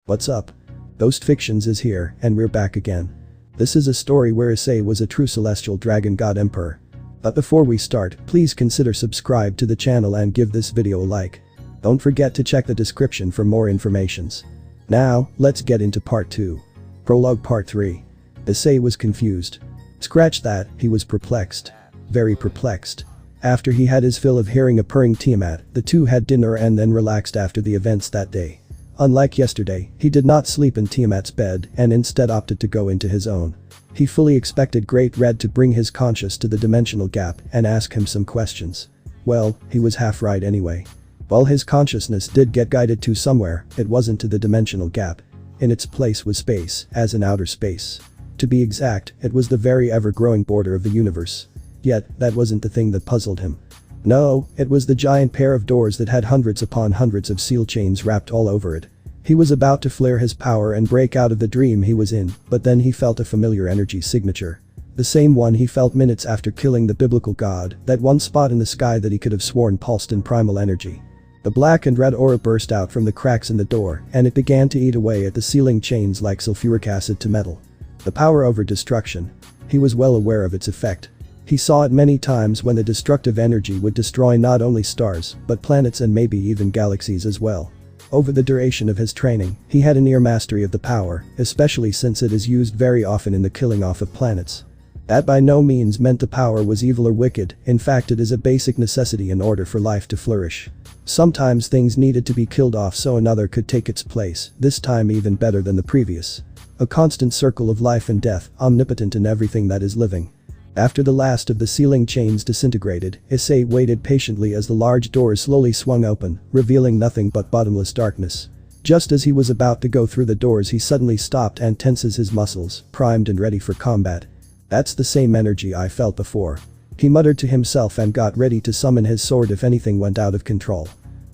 What's up? Ghost Fictions is here, and we're back again. This is a story where Issei was a true celestial dragon god emperor. But before we start, please consider subscribe to the channel and give this video a like. Don't forget to check the description for more informations. Now, let's get into part 2. Prologue part 3. Issei was confused. Scratch that, he was perplexed. Very perplexed. After he had his fill of hearing a purring Tiamat, the two had dinner and then relaxed after the events that day. Unlike yesterday, he did not sleep in Tiamat's bed and instead opted to go into his own. He fully expected Great Red to bring his conscience to the dimensional gap and ask him some questions. Well, he was half right anyway. While his consciousness did get guided to somewhere, it wasn't to the dimensional gap. In its place was space, as in outer space. To be exact, it was the very ever-growing border of the universe. Yet, that wasn't the thing that puzzled him. No, it was the giant pair of doors that had hundreds upon hundreds of seal chains wrapped all over it. He was about to flare his power and break out of the dream he was in, but then he felt a familiar energy signature. The same one he felt minutes after killing the biblical god, that one spot in the sky that he could have sworn pulsed in primal energy. The black and red aura burst out from the cracks in the door, and it began to eat away at the sealing chains like sulfuric acid to metal. The power over destruction. He was well aware of its effect. He saw it many times when the destructive energy would destroy not only stars, but planets and maybe even galaxies as well. Over the duration of his training, he had a near mastery of the power, especially since it is used very often in the killing off of planets. That by no means meant the power was evil or wicked, in fact it is a basic necessity in order for life to flourish. Sometimes things needed to be killed off so another could take its place, this time even better than the previous. A constant circle of life and death, omnipotent in everything that is living. After the last of the sealing chains disintegrated, Issei waited patiently as the large doors slowly swung open, revealing nothing but bottomless darkness. Just as he was about to go through the doors he suddenly stopped and tenses his muscles, primed and ready for combat. That's the same energy I felt before. He muttered to himself and got ready to summon his sword if anything went out of control.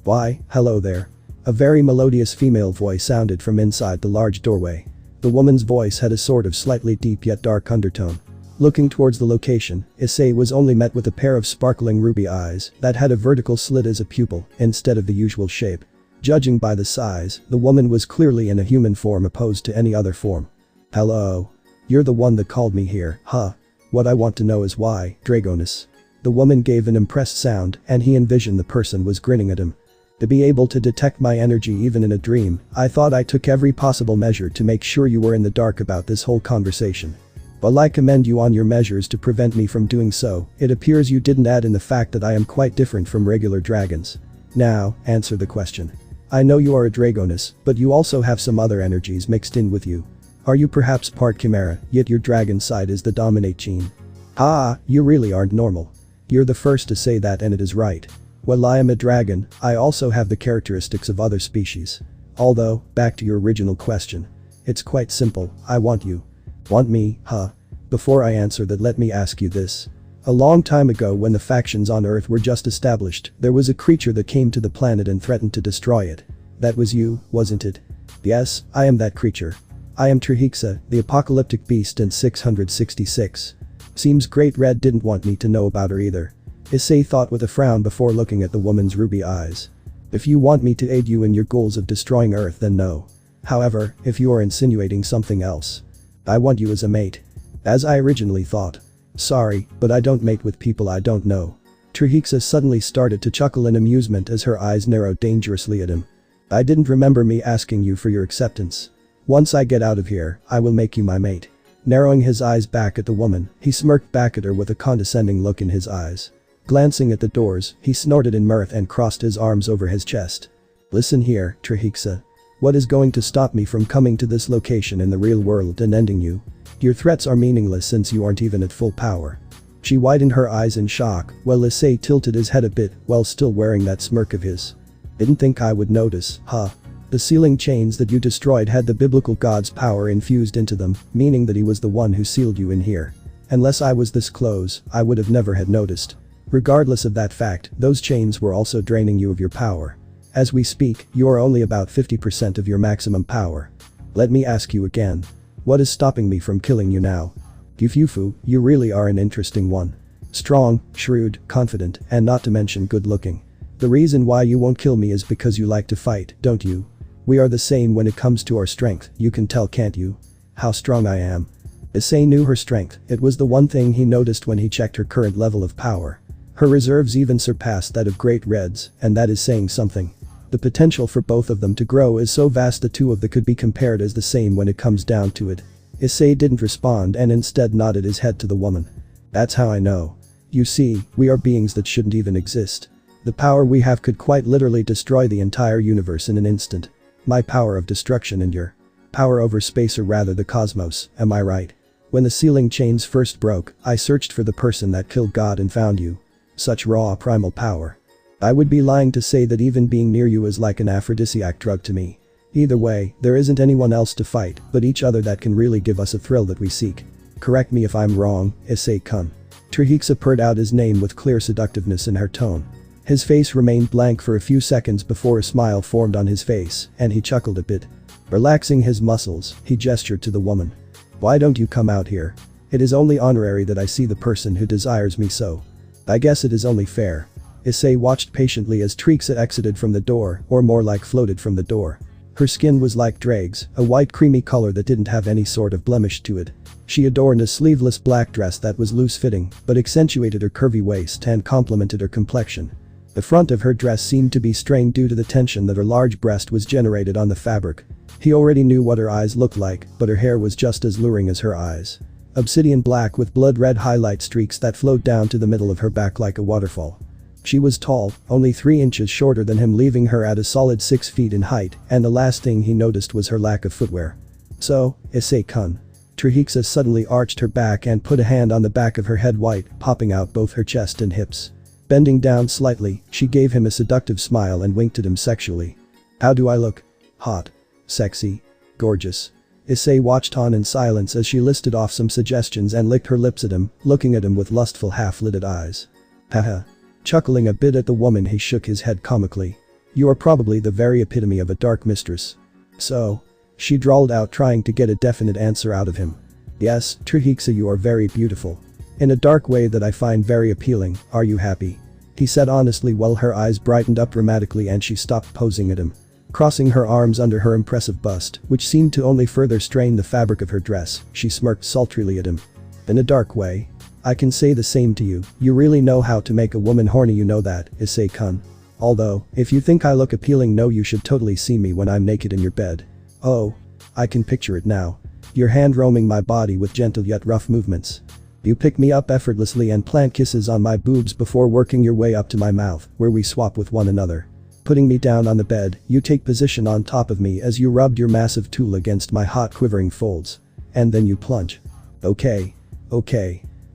Why, hello there. A very melodious female voice sounded from inside the large doorway. The woman's voice had a sort of slightly deep yet dark undertone. Looking towards the location, Issei was only met with a pair of sparkling ruby eyes that had a vertical slit as a pupil instead of the usual shape. Judging by the size, the woman was clearly in a human form opposed to any other form. Hello. You're the one that called me here, huh? What I want to know is why, Dragoness. The woman gave an impressed sound and he envisioned the person was grinning at him. To be able to detect my energy even in a dream, I thought I took every possible measure to make sure you were in the dark about this whole conversation. While I commend you on your measures to prevent me from doing so, it appears you didn't add in the fact that I am quite different from regular dragons. Now, answer the question. I know you are a Dragoness, but you also have some other energies mixed in with you. Are you perhaps part Chimera, yet your dragon side is the dominate gene? Ah, you really aren't normal. You're the first to say that and it is right. While I am a dragon, I also have the characteristics of other species. Although, back to your original question. It's quite simple, I want you. Want me, huh? Before I answer that, let me ask you this. A long time ago when the factions on Earth were just established, there was a creature that came to the planet and threatened to destroy it. That was you, wasn't it? Yes, I am that creature. I am Issei, the apocalyptic beast in 666. Seems Great Red didn't want me to know about her either. Issei thought with a frown before looking at the woman's ruby eyes. If you want me to aid you in your goals of destroying Earth, then no. However, if you are insinuating something else, I want you as a mate. As I originally thought. Sorry, but I don't mate with people I don't know. Issei suddenly started to chuckle in amusement as her eyes narrowed dangerously at him. I didn't remember me asking you for your acceptance. Once I get out of here, I will make you my mate. Narrowing his eyes back at the woman, he smirked back at her with a condescending look in his eyes. Glancing at the doors, he snorted in mirth and crossed his arms over his chest. Listen here, Issei. What is going to stop me from coming to this location in the real world and ending you? Your threats are meaningless since you aren't even at full power. She widened her eyes in shock, while Issei tilted his head a bit while still wearing that smirk of his. Didn't think I would notice, huh? The sealing chains that you destroyed had the biblical god's power infused into them, meaning that he was the one who sealed you in here. Unless I was this close, I would have never had noticed. Regardless of that fact, those chains were also draining you of your power. As we speak, you are only about 50% of your maximum power. Let me ask you again. What is stopping me from killing you now? Gyufufu, you really are an interesting one. Strong, shrewd, confident, and not to mention good looking. The reason why you won't kill me is because you like to fight, don't you? We are the same when it comes to our strength, you can tell, can't you? How strong I am. Issei knew her strength, it was the one thing he noticed when he checked her current level of power. Her reserves even surpassed that of Great Reds, and that is saying something. The potential for both of them to grow is so vast the two of them could be compared as the same when it comes down to it. Issei didn't respond and instead nodded his head to the woman. That's how I know. You see, we are beings that shouldn't even exist. The power we have could quite literally destroy the entire universe in an instant. My power of destruction and your power over space, or rather the cosmos, am I right? When the sealing chains first broke, I searched for the person that killed God and found you. Such raw primal power. I would be lying to say that even being near you is like an aphrodisiac drug to me. Either way, there isn't anyone else to fight but each other that can really give us a thrill that we seek. Correct me if I'm wrong, Issei-kun. Trihiksa purred out his name with clear seductiveness in her tone. His face remained blank for a few seconds before a smile formed on his face, and he chuckled a bit. Relaxing his muscles, he gestured to the woman. Why don't you come out here? It is only honorary that I see the person who desires me so. I guess it is only fair. Issei watched patiently as Trihiksa exited from the door, or more like floated from the door. Her skin was like Drake's, a white creamy color that didn't have any sort of blemish to it. She adorned a sleeveless black dress that was loose-fitting, but accentuated her curvy waist and complemented her complexion. The front of her dress seemed to be strained due to the tension that her large breast was generated on the fabric. He already knew what her eyes looked like, but her hair was just as luring as her eyes. Obsidian black with blood-red highlight streaks that flowed down to the middle of her back like a waterfall. She was tall, only 3 inches shorter than him, leaving her at a solid 6 feet in height, and the last thing he noticed was her lack of footwear. So, Issei-kun. Trihiksa suddenly arched her back and put a hand on the back of her head, white, popping out both her chest and hips. Bending down slightly, she gave him a seductive smile and winked at him sexually. How do I look? Hot. Sexy. Gorgeous. Issei watched on in silence as she listed off some suggestions and licked her lips at him, looking at him with lustful half-lidded eyes. Haha. Chuckling a bit at the woman, he shook his head comically. You are probably the very epitome of a dark mistress. So? She drawled out, trying to get a definite answer out of him. Yes, Trihiksa, you are very beautiful. In a dark way that I find very appealing. Are you happy? He said honestly while her eyes brightened up dramatically and she stopped posing at him. Crossing her arms under her impressive bust, which seemed to only further strain the fabric of her dress, she smirked sultrily at him. In a dark way? I can say the same to you. You really know how to make a woman horny, you know that, Issei-kun. Although, if you think I look appealing, no, you should totally see me when I'm naked in your bed. Oh. I can picture it now. Your hand roaming my body with gentle yet rough movements. You pick me up effortlessly and plant kisses on my boobs before working your way up to my mouth, where we swap with one another. Putting me down on the bed, you take position on top of me as you rubbed your massive tool against my hot quivering folds. And then you plunge. Okay.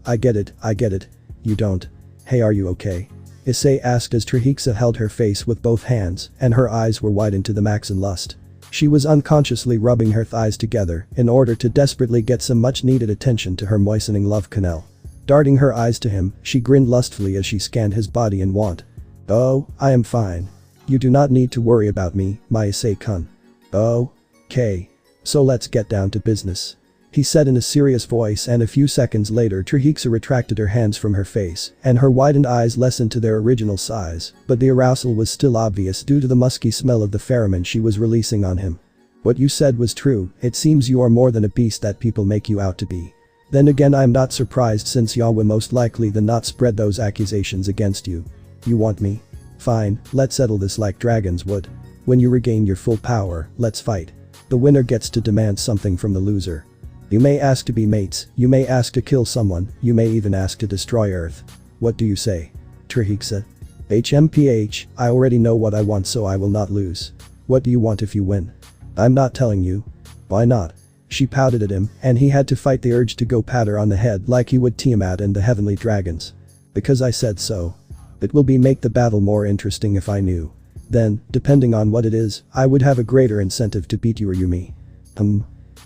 I get it. You don't. Hey, are you okay? Issei asked as Trihiksa held her face with both hands and her eyes were widened to the max in lust. She was unconsciously rubbing her thighs together in order to desperately get some much needed attention to her moistening love canal. Darting her eyes to him, she grinned lustfully as she scanned his body in want. Oh, I am fine. You do not need to worry about me, my Issei-kun. Oh. Okay. So let's get down to business. He said in a serious voice, and a few seconds later Trihiksa retracted her hands from her face and her widened eyes lessened to their original size, but the arousal was still obvious due to the musky smell of the pheromone she was releasing on him. What you said was true, it seems you are more than a beast that people make you out to be. Then again, I'm not surprised since Yahweh most likely than not spread those accusations against you. You want me? Fine, let's settle this like dragons would. When you regain your full power, let's fight. The winner gets to demand something from the loser. You may ask to be mates, you may ask to kill someone, you may even ask to destroy Earth. What do you say? Trihiksa. HMPH, I already know what I want, so I will not lose. What do you want if you win? I'm not telling you. Why not? She pouted at him, and he had to fight the urge to go pat her on the head like he would Tiamat and the heavenly dragons. Because I said so. It will make the battle more interesting if I knew. Then, depending on what it is, I would have a greater incentive to beat you or you me.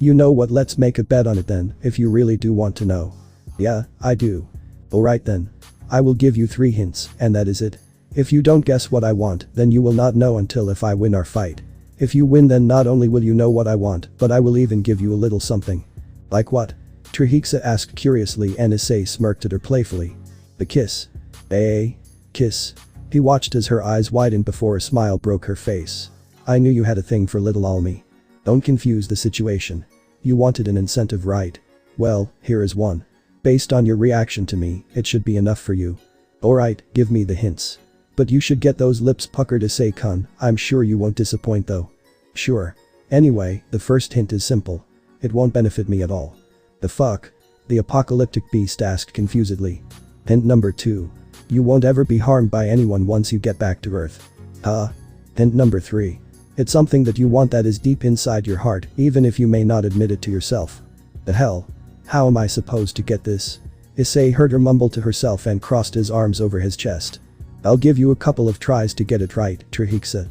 You know what, let's make a bet on it then, if you really do want to know. Yeah, I do. Alright then. I will give you 3 hints, and that is it. If you don't guess what I want, then you will not know until if I win our fight. If you win, then not only will you know what I want, but I will even give you a little something. Like what? Trihiksa asked curiously, and Issei smirked at her playfully. The kiss. Kiss. He watched as her eyes widened before a smile broke her face. I knew you had a thing for little Almi. Don't confuse the situation. You wanted an incentive, right? Well, here is one. Based on your reaction to me, it should be enough for you. Alright, give me the hints. But you should get those lips puckered, Issei-kun. I'm sure you won't disappoint though. Sure. Anyway, the first hint is simple. It won't benefit me at all. The fuck? The apocalyptic beast asked confusedly. Hint number 2. You won't ever be harmed by anyone once you get back to Earth. Hint number 3. It's something that you want that is deep inside your heart, even if you may not admit it to yourself. The hell? How am I supposed to get this? Issei heard her mumble to herself and crossed his arms over his chest. I'll give you a couple of tries to get it right, Trihiksa.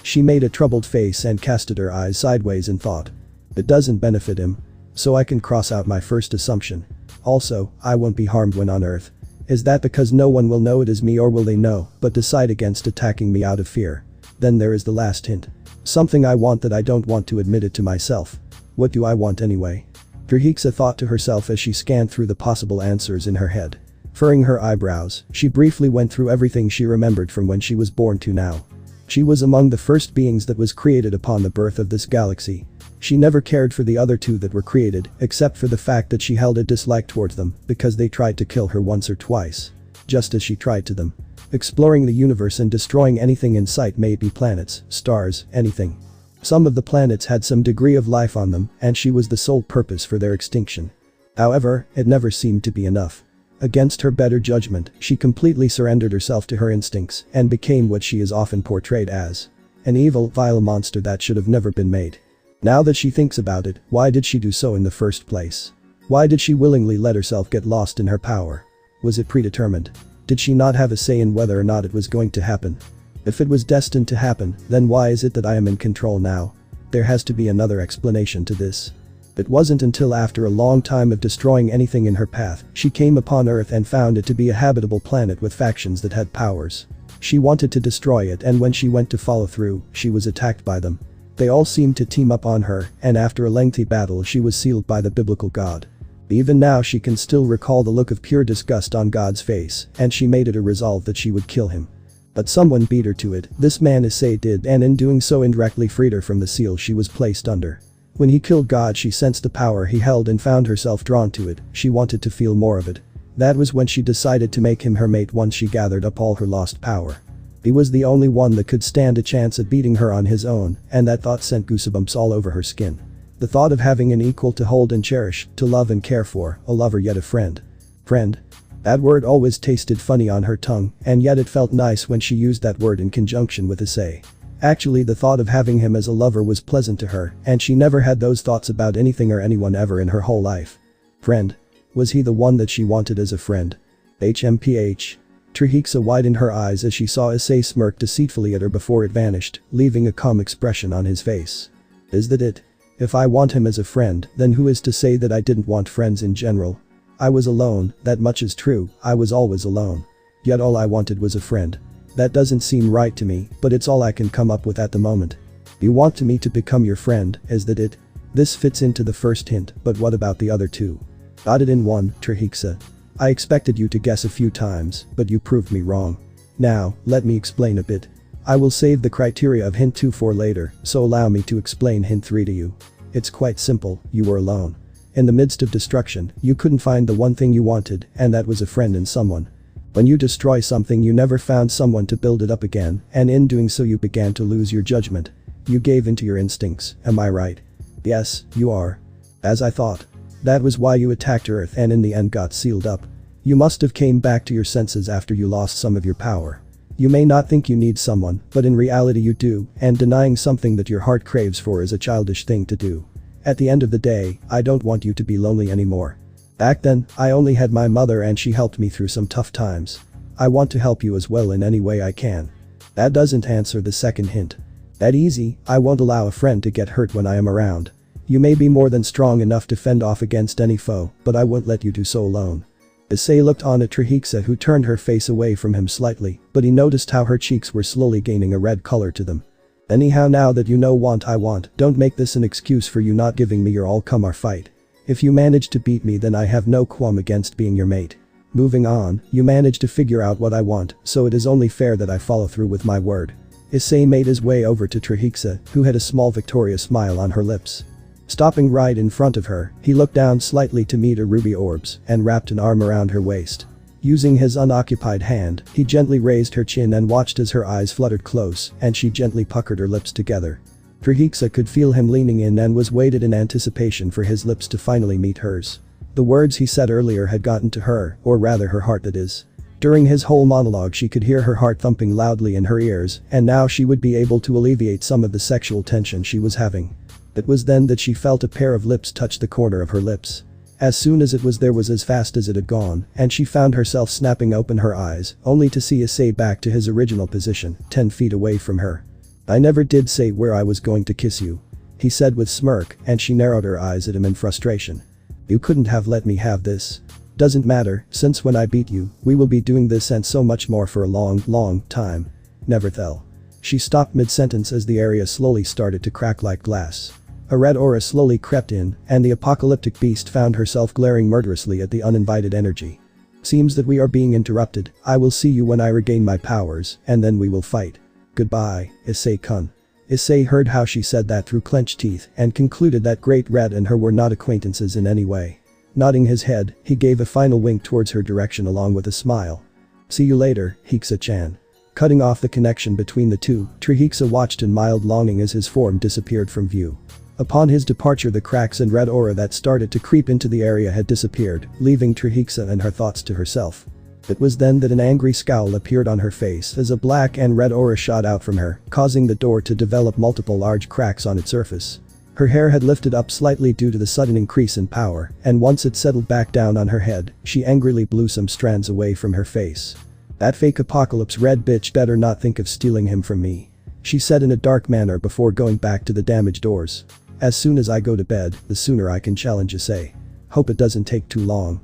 She made a troubled face and casted her eyes sideways in thought. It doesn't benefit him. So I can cross out my first assumption. Also, I won't be harmed when on Earth. Is that because no one will know it is me, or will they know but decide against attacking me out of fear? Then there is the last hint. Something I want that I don't want to admit it to myself. What do I want anyway? Trihiksa thought to herself as she scanned through the possible answers in her head. Furrowing her eyebrows, she briefly went through everything she remembered from when she was born to now. She was among the first beings that was created upon the birth of this galaxy. She never cared for the other two that were created, except for the fact that she held a dislike towards them because they tried to kill her once or twice. Just as she tried to them. Exploring the universe and destroying anything in sight, may it be planets, stars, anything. Some of the planets had some degree of life on them, and she was the sole purpose for their extinction. However, it never seemed to be enough. Against her better judgment, she completely surrendered herself to her instincts and became what she is often portrayed as. An evil, vile monster that should have never been made. Now that she thinks about it, why did she do so in the first place? Why did she willingly let herself get lost in her power? Was it predetermined? Did she not have a say in whether or not it was going to happen? If it was destined to happen, then why is it that I am in control now? There has to be another explanation to this. It wasn't until after a long time of destroying anything in her path, she came upon Earth and found it to be a habitable planet with factions that had powers. She wanted to destroy it, and when she went to follow through, she was attacked by them. They all seemed to team up on her, and after a lengthy battle she was sealed by the biblical God. Even now she can still recall the look of pure disgust on God's face, and she made it a resolve that she would kill him. But someone beat her to it. This man Issei did, and in doing so indirectly freed her from the seal she was placed under. When he killed God, she sensed the power he held and found herself drawn to it. She wanted to feel more of it. That was when she decided to make him her mate once she gathered up all her lost power. He was the only one that could stand a chance at beating her on his own, and that thought sent goosebumps all over her skin. The thought of having an equal to hold and cherish, to love and care for, a lover yet a friend. Friend? That word always tasted funny on her tongue, and yet it felt nice when she used that word in conjunction with Issei. Actually, the thought of having him as a lover was pleasant to her, and she never had those thoughts about anything or anyone ever in her whole life. Friend? Was he the one that she wanted as a friend? HMPH. Trihiksa widened her eyes as she saw Issei smirk deceitfully at her before it vanished, leaving a calm expression on his face. Is that it? If I want him as a friend, then who is to say that I didn't want friends in general? I was alone, that much is true, I was always alone. Yet all I wanted was a friend. That doesn't seem right to me, but it's all I can come up with at the moment. You want me to become your friend, is that it? This fits into the first hint, but what about the other two? Got it in one, Trihiksa. I expected you to guess a few times, but you proved me wrong. Now, let me explain a bit. I will save the criteria of hint 2 for later, so allow me to explain hint 3 to you. It's quite simple, you were alone. In the midst of destruction, you couldn't find the one thing you wanted, and that was a friend in someone. When you destroy something, you never found someone to build it up again, and in doing so you began to lose your judgment. You gave into your instincts, am I right? Yes, you are. As I thought. That was why you attacked Earth and in the end got sealed up. You must have came back to your senses after you lost some of your power. You may not think you need someone, but in reality you do, and denying something that your heart craves for is a childish thing to do. At the end of the day, I don't want you to be lonely anymore. Back then, I only had my mother and she helped me through some tough times. I want to help you as well in any way I can. That doesn't answer the second hint. That easy, I won't allow a friend to get hurt when I am around. You may be more than strong enough to fend off against any foe, but I won't let you do so alone. Issei looked on at Trihiksa, who turned her face away from him slightly, but he noticed how her cheeks were slowly gaining a red color to them. Anyhow, now that you know what I want, don't make this an excuse for you not giving me your all-come our fight. If you manage to beat me, then I have no qualm against being your mate. Moving on, you manage to figure out what I want, so it is only fair that I follow through with my word. Issei made his way over to Trahexa, who had a small victorious smile on her lips. Stopping right in front of her, he looked down slightly to meet her ruby orbs and wrapped an arm around her waist. Using his unoccupied hand, he gently raised her chin and watched as her eyes fluttered close and she gently puckered her lips together. Trahexa could feel him leaning in and was waited in anticipation for his lips to finally meet hers. The words he said earlier had gotten to her, or rather her heart that is. During his whole monologue she could hear her heart thumping loudly in her ears, and now she would be able to alleviate some of the sexual tension she was having. It was then that she felt a pair of lips touch the corner of her lips. As soon as it was there was as fast as it had gone, and she found herself snapping open her eyes, only to see Issei back to his original position, 10 feet away from her. "I never did say where I was going to kiss you," he said with smirk, and she narrowed her eyes at him in frustration. "You couldn't have let me have this. Doesn't matter, since when I beat you, we will be doing this and so much more for a long time. Never tell." She stopped mid-sentence as the area slowly started to crack like glass. A red aura slowly crept in, and the apocalyptic beast found herself glaring murderously at the uninvited energy. "Seems that we are being interrupted. I will see you when I regain my powers, and then we will fight. Goodbye, Issei-kun." Issei heard how she said that through clenched teeth and concluded that Great Red and her were not acquaintances in any way. Nodding his head, he gave a final wink towards her direction along with a smile. "See you later, Hexa-chan." Cutting off the connection between the two, Trahexa watched in mild longing as his form disappeared from view. Upon his departure the cracks and red aura that started to creep into the area had disappeared, leaving Trahexa and her thoughts to herself. It was then that an angry scowl appeared on her face as a black and red aura shot out from her, causing the door to develop multiple large cracks on its surface. Her hair had lifted up slightly due to the sudden increase in power, and once it settled back down on her head, she angrily blew some strands away from her face. "That fake apocalypse red bitch better not think of stealing him from me," she said in a dark manner before going back to the damaged doors. "As soon as I go to bed, the sooner I can challenge Issei. Hope it doesn't take too long."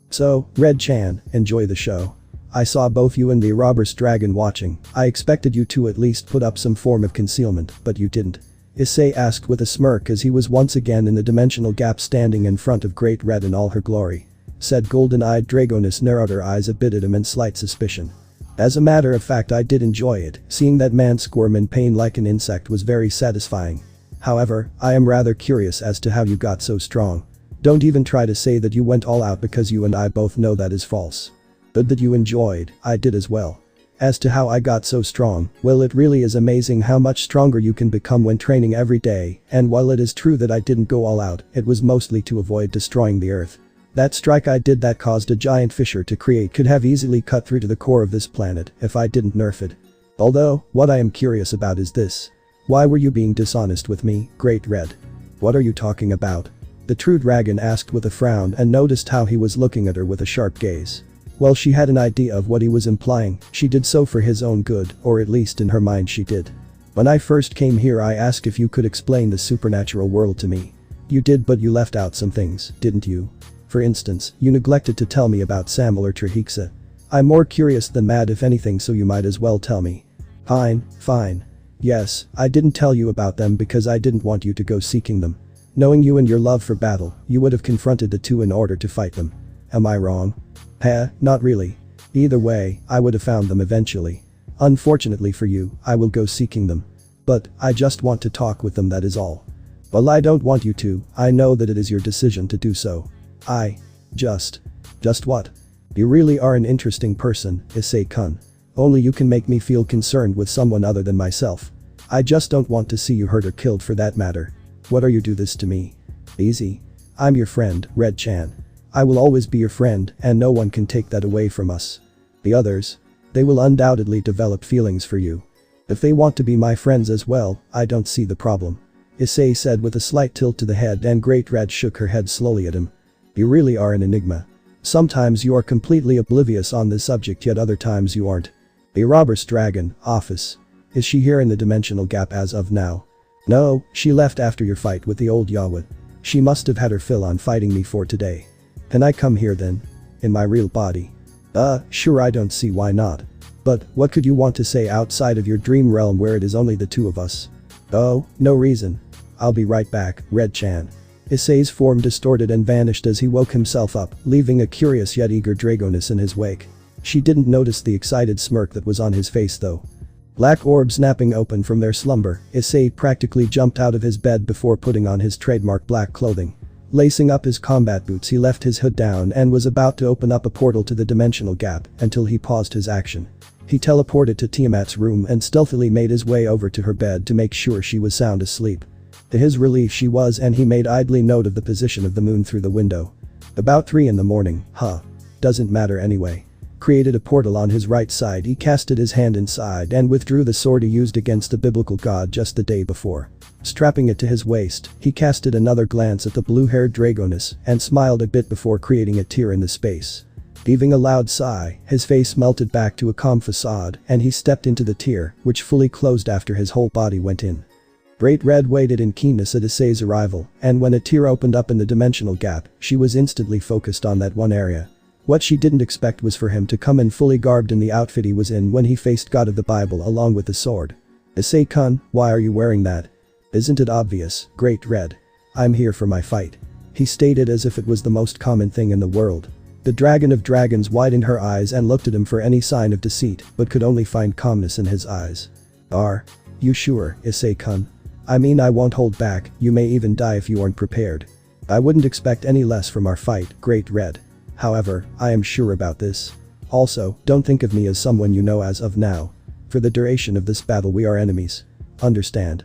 "So, Red-chan, enjoy the show. I saw both you and the robber's dragon watching. I expected you to at least put up some form of concealment, but you didn't," Issei asked with a smirk as he was once again in the dimensional gap standing in front of Great Red in all her glory. Said golden-eyed dragoness narrowed her eyes a bit at him in slight suspicion. "As a matter of fact I did enjoy it, seeing that man squirm in pain like an insect was very satisfying. However, I am rather curious as to how you got so strong. Don't even try to say that you went all out because you and I both know that is false. But that you enjoyed, I did as well. As to how I got so strong, well it really is amazing how much stronger you can become when training every day, and while it is true that I didn't go all out, it was mostly to avoid destroying the earth. That strike I did that caused a giant fissure to create could have easily cut through to the core of this planet if I didn't nerf it. Although, what I am curious about is this. Why were you being dishonest with me, Great Red? What are you talking about?" The true dragon asked with a frown and noticed how he was looking at her with a sharp gaze. While she had an idea of what he was implying, she did so for his own good, or at least in her mind she did. "When I first came here I asked if you could explain the supernatural world to me. You did, but you left out some things, didn't you? For instance, you neglected to tell me about Samuel or Trahexa. I'm more curious than mad if anything, so you might as well tell me." Fine. Yes, I didn't tell you about them because I didn't want you to go seeking them. Knowing you and your love for battle, you would have confronted the two in order to fight them. Am I wrong? Not really. Either way, I would have found them eventually. Unfortunately for you, I will go seeking them. But, I just want to talk with them, that is all. Well, I don't want you to, I know that it is your decision to do so. Just what? You really are an interesting person, Issei-kun. Only you can make me feel concerned with someone other than myself. I just don't want to see you hurt or killed for that matter. What are you do this to me? Easy. I'm your friend, Red-chan. I will always be your friend and no one can take that away from us. The others? They will undoubtedly develop feelings for you. If they want to be my friends as well, I don't see the problem. Issei said with a slight tilt to the head, and Great Red shook her head slowly at him. You really are an enigma. Sometimes you are completely oblivious on this subject, yet other times you aren't. The robber's dragon, office. Is she here in the dimensional gap as of now? No, she left after your fight with the old Yahweh. She must have had her fill on fighting me for today. Can I come here then? In my real body? Sure, I don't see why not. But, what could you want to say outside of your dream realm where it is only the two of us? Oh, no reason. I'll be right back, Red-chan. Issei's form distorted and vanished as he woke himself up, leaving a curious yet eager dragoness in his wake. She didn't notice the excited smirk that was on his face though. Black orb snapping open from their slumber, Issei practically jumped out of his bed before putting on his trademark black clothing. Lacing up his combat boots, he left his hood down and was about to open up a portal to the dimensional gap until he paused his action. He teleported to Tiamat's room and stealthily made his way over to her bed to make sure she was sound asleep. To his relief she was, and he made idly note of the position of the moon through the window. About 3 in the morning, doesn't matter anyway. Created a portal on his right side, he casted his hand inside and withdrew the sword he used against the biblical god just the day before. Strapping it to his waist, he casted another glance at the blue-haired dragoness and smiled a bit before creating a tear in the space. Heaving a loud sigh, his face melted back to a calm facade and he stepped into the tear, which fully closed after his whole body went in. Great Red waited in keenness at Issei's arrival, and when a tear opened up in the dimensional gap, she was instantly focused on that one area. What she didn't expect was for him to come in fully garbed in the outfit he was in when he faced God of the Bible along with the sword. Issei-kun, why are you wearing that? Isn't it obvious, Great Red? I'm here for my fight. He stated as if it was the most common thing in the world. The dragon of dragons widened her eyes and looked at him for any sign of deceit, but could only find calmness in his eyes. Are you sure, Issei-kun? I mean, I won't hold back, you may even die if you aren't prepared. I wouldn't expect any less from our fight, Great Red. However, I am sure about this. Also, don't think of me as someone you know as of now. For the duration of this battle we are enemies. Understand?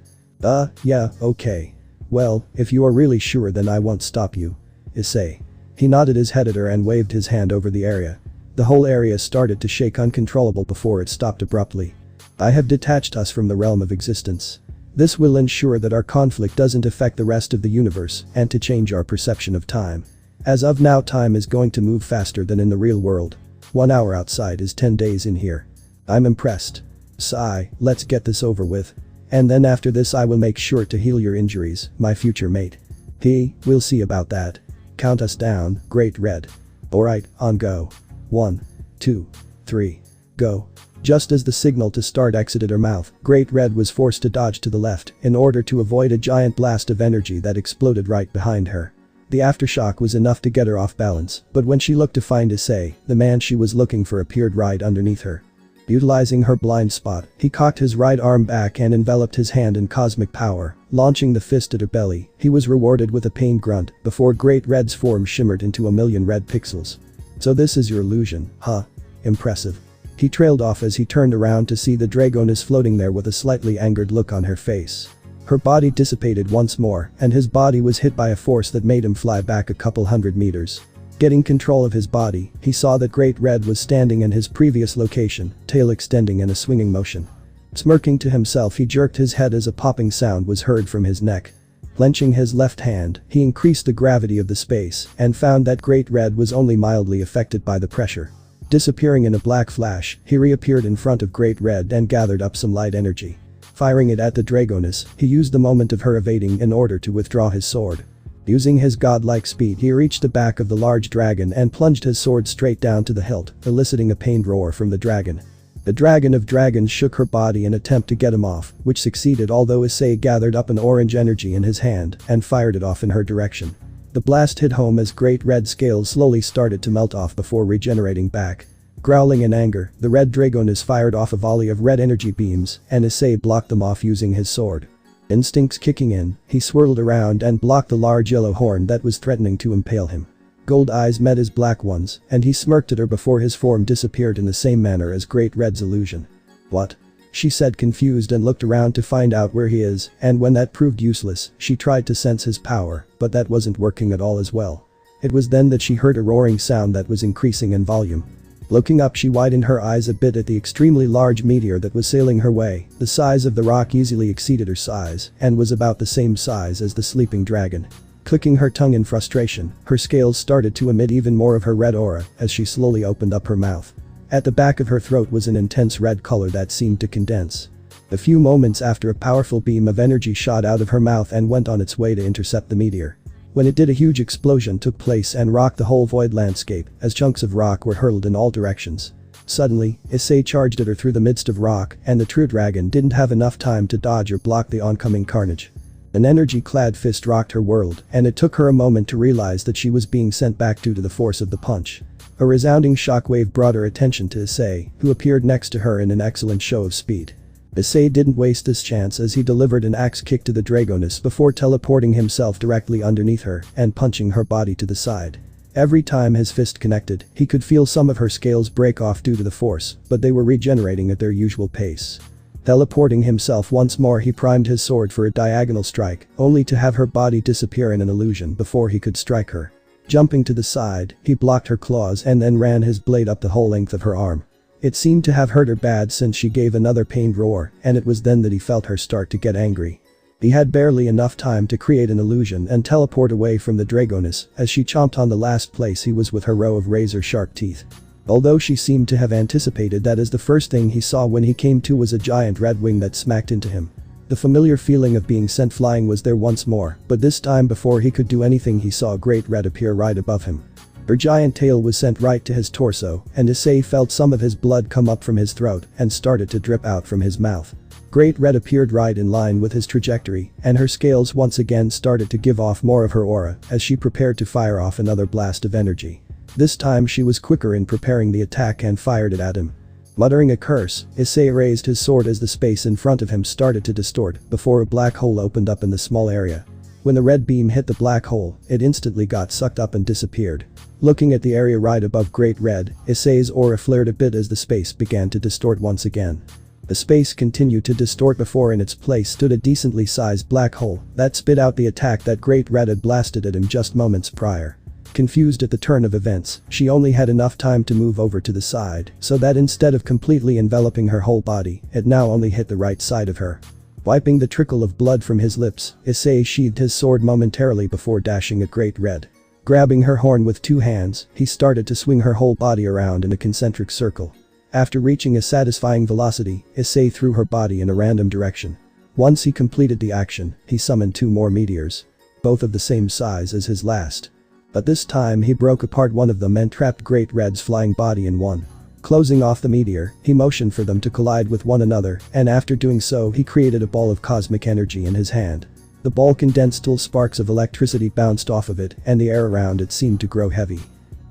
Yeah, okay. Well, if you are really sure then I won't stop you. Issei. He nodded his head at her and waved his hand over the area. The whole area started to shake uncontrollable before it stopped abruptly. I have detached us from the realm of existence. This will ensure that our conflict doesn't affect the rest of the universe and to change our perception of time. As of now, time is going to move faster than in the real world. 1 hour outside is 10 days in here. I'm impressed. Sigh, let's get this over with. And then after this I will make sure to heal your injuries, my future mate. We'll see about that. Count us down, Great Red. Alright, on go. 1, 2, 3, go. Just as the signal to start exited her mouth, Great Red was forced to dodge to the left in order to avoid a giant blast of energy that exploded right behind her. The aftershock was enough to get her off balance, but when she looked to find Issei, the man she was looking for appeared right underneath her. Utilizing her blind spot, he cocked his right arm back and enveloped his hand in cosmic power, launching the fist at her belly. He was rewarded with a pain grunt before Great Red's form shimmered into a million red pixels. So this is your illusion, huh? Impressive. He trailed off as he turned around to see the dragoness floating there with a slightly angered look on her face. Her body dissipated once more, and his body was hit by a force that made him fly back a couple hundred meters. Getting control of his body, he saw that Great Red was standing in his previous location, tail extending in a swinging motion. Smirking to himself, he jerked his head as a popping sound was heard from his neck. Clenching his left hand, he increased the gravity of the space and found that Great Red was only mildly affected by the pressure. Disappearing in a black flash, he reappeared in front of Great Red and gathered up some light energy. Firing it at the dragoness, he used the moment of her evading in order to withdraw his sword. Using his godlike speed, he reached the back of the large dragon and plunged his sword straight down to the hilt, eliciting a pained roar from the dragon. The dragon of dragons shook her body in attempt to get him off, which succeeded, although Issei gathered up an orange energy in his hand and fired it off in her direction. The blast hit home as Great Red scales slowly started to melt off before regenerating back. Growling in anger, the red dragoness fired off a volley of red energy beams, and Issei blocked them off using his sword. Instincts kicking in, he swirled around and blocked the large yellow horn that was threatening to impale him. Gold eyes met his black ones, and he smirked at her before his form disappeared in the same manner as Great Red's illusion. What? She said, confused, and looked around to find out where he is, and when that proved useless, she tried to sense his power, but that wasn't working at all as well. It was then that she heard a roaring sound that was increasing in volume. Looking up, she widened her eyes a bit at the extremely large meteor that was sailing her way. The size of the rock easily exceeded her size and was about the same size as the sleeping dragon. Clicking her tongue in frustration, her scales started to emit even more of her red aura as she slowly opened up her mouth. At the back of her throat was an intense red color that seemed to condense. A few moments after, a powerful beam of energy shot out of her mouth and went on its way to intercept the meteor. When it did, a huge explosion took place and rocked the whole void landscape as chunks of rock were hurled in all directions. Suddenly, Issei charged at her through the midst of rock, and the true dragon didn't have enough time to dodge or block the oncoming carnage. An energy-clad fist rocked her world, and it took her a moment to realize that she was being sent back due to the force of the punch. A resounding shockwave brought her attention to Issei, who appeared next to her in an excellent show of speed. Issei didn't waste this chance as he delivered an axe kick to the Dragoness before teleporting himself directly underneath her and punching her body to the side. Every time his fist connected, he could feel some of her scales break off due to the force, but they were regenerating at their usual pace. Teleporting himself once more, he primed his sword for a diagonal strike, only to have her body disappear in an illusion before he could strike her. Jumping to the side, he blocked her claws and then ran his blade up the whole length of her arm. It seemed to have hurt her bad since she gave another pained roar, and it was then that he felt her start to get angry. He had barely enough time to create an illusion and teleport away from the Dragoness as she chomped on the last place he was with her row of razor-sharp teeth. Although she seemed to have anticipated that, as the first thing he saw when he came to was a giant red wing that smacked into him. The familiar feeling of being sent flying was there once more, but this time before he could do anything he saw Great Red appear right above him. Her giant tail was sent right to his torso, and Issei felt some of his blood come up from his throat and started to drip out from his mouth. Great Red appeared right in line with his trajectory, and her scales once again started to give off more of her aura as she prepared to fire off another blast of energy. This time she was quicker in preparing the attack and fired it at him. Muttering a curse, Issei raised his sword as the space in front of him started to distort before a black hole opened up in the small area. When the red beam hit the black hole, it instantly got sucked up and disappeared. Looking at the area right above Great Red, Issei's aura flared a bit as the space began to distort once again. The space continued to distort before in its place stood a decently sized black hole that spit out the attack that Great Red had blasted at him just moments prior. Confused at the turn of events, she only had enough time to move over to the side so that instead of completely enveloping her whole body, it now only hit the right side of her. Wiping the trickle of blood from his lips, Issei sheathed his sword momentarily before dashing at Great Red. Grabbing her horn with two hands, he started to swing her whole body around in a concentric circle. After reaching a satisfying velocity, Issei threw her body in a random direction. Once he completed the action, he summoned two more meteors. Both of the same size as his last. But this time he broke apart one of them and trapped Great Red's flying body in one. Closing off the meteor, he motioned for them to collide with one another, and after doing so he created a ball of cosmic energy in his hand. The ball condensed till sparks of electricity bounced off of it and the air around it seemed to grow heavy.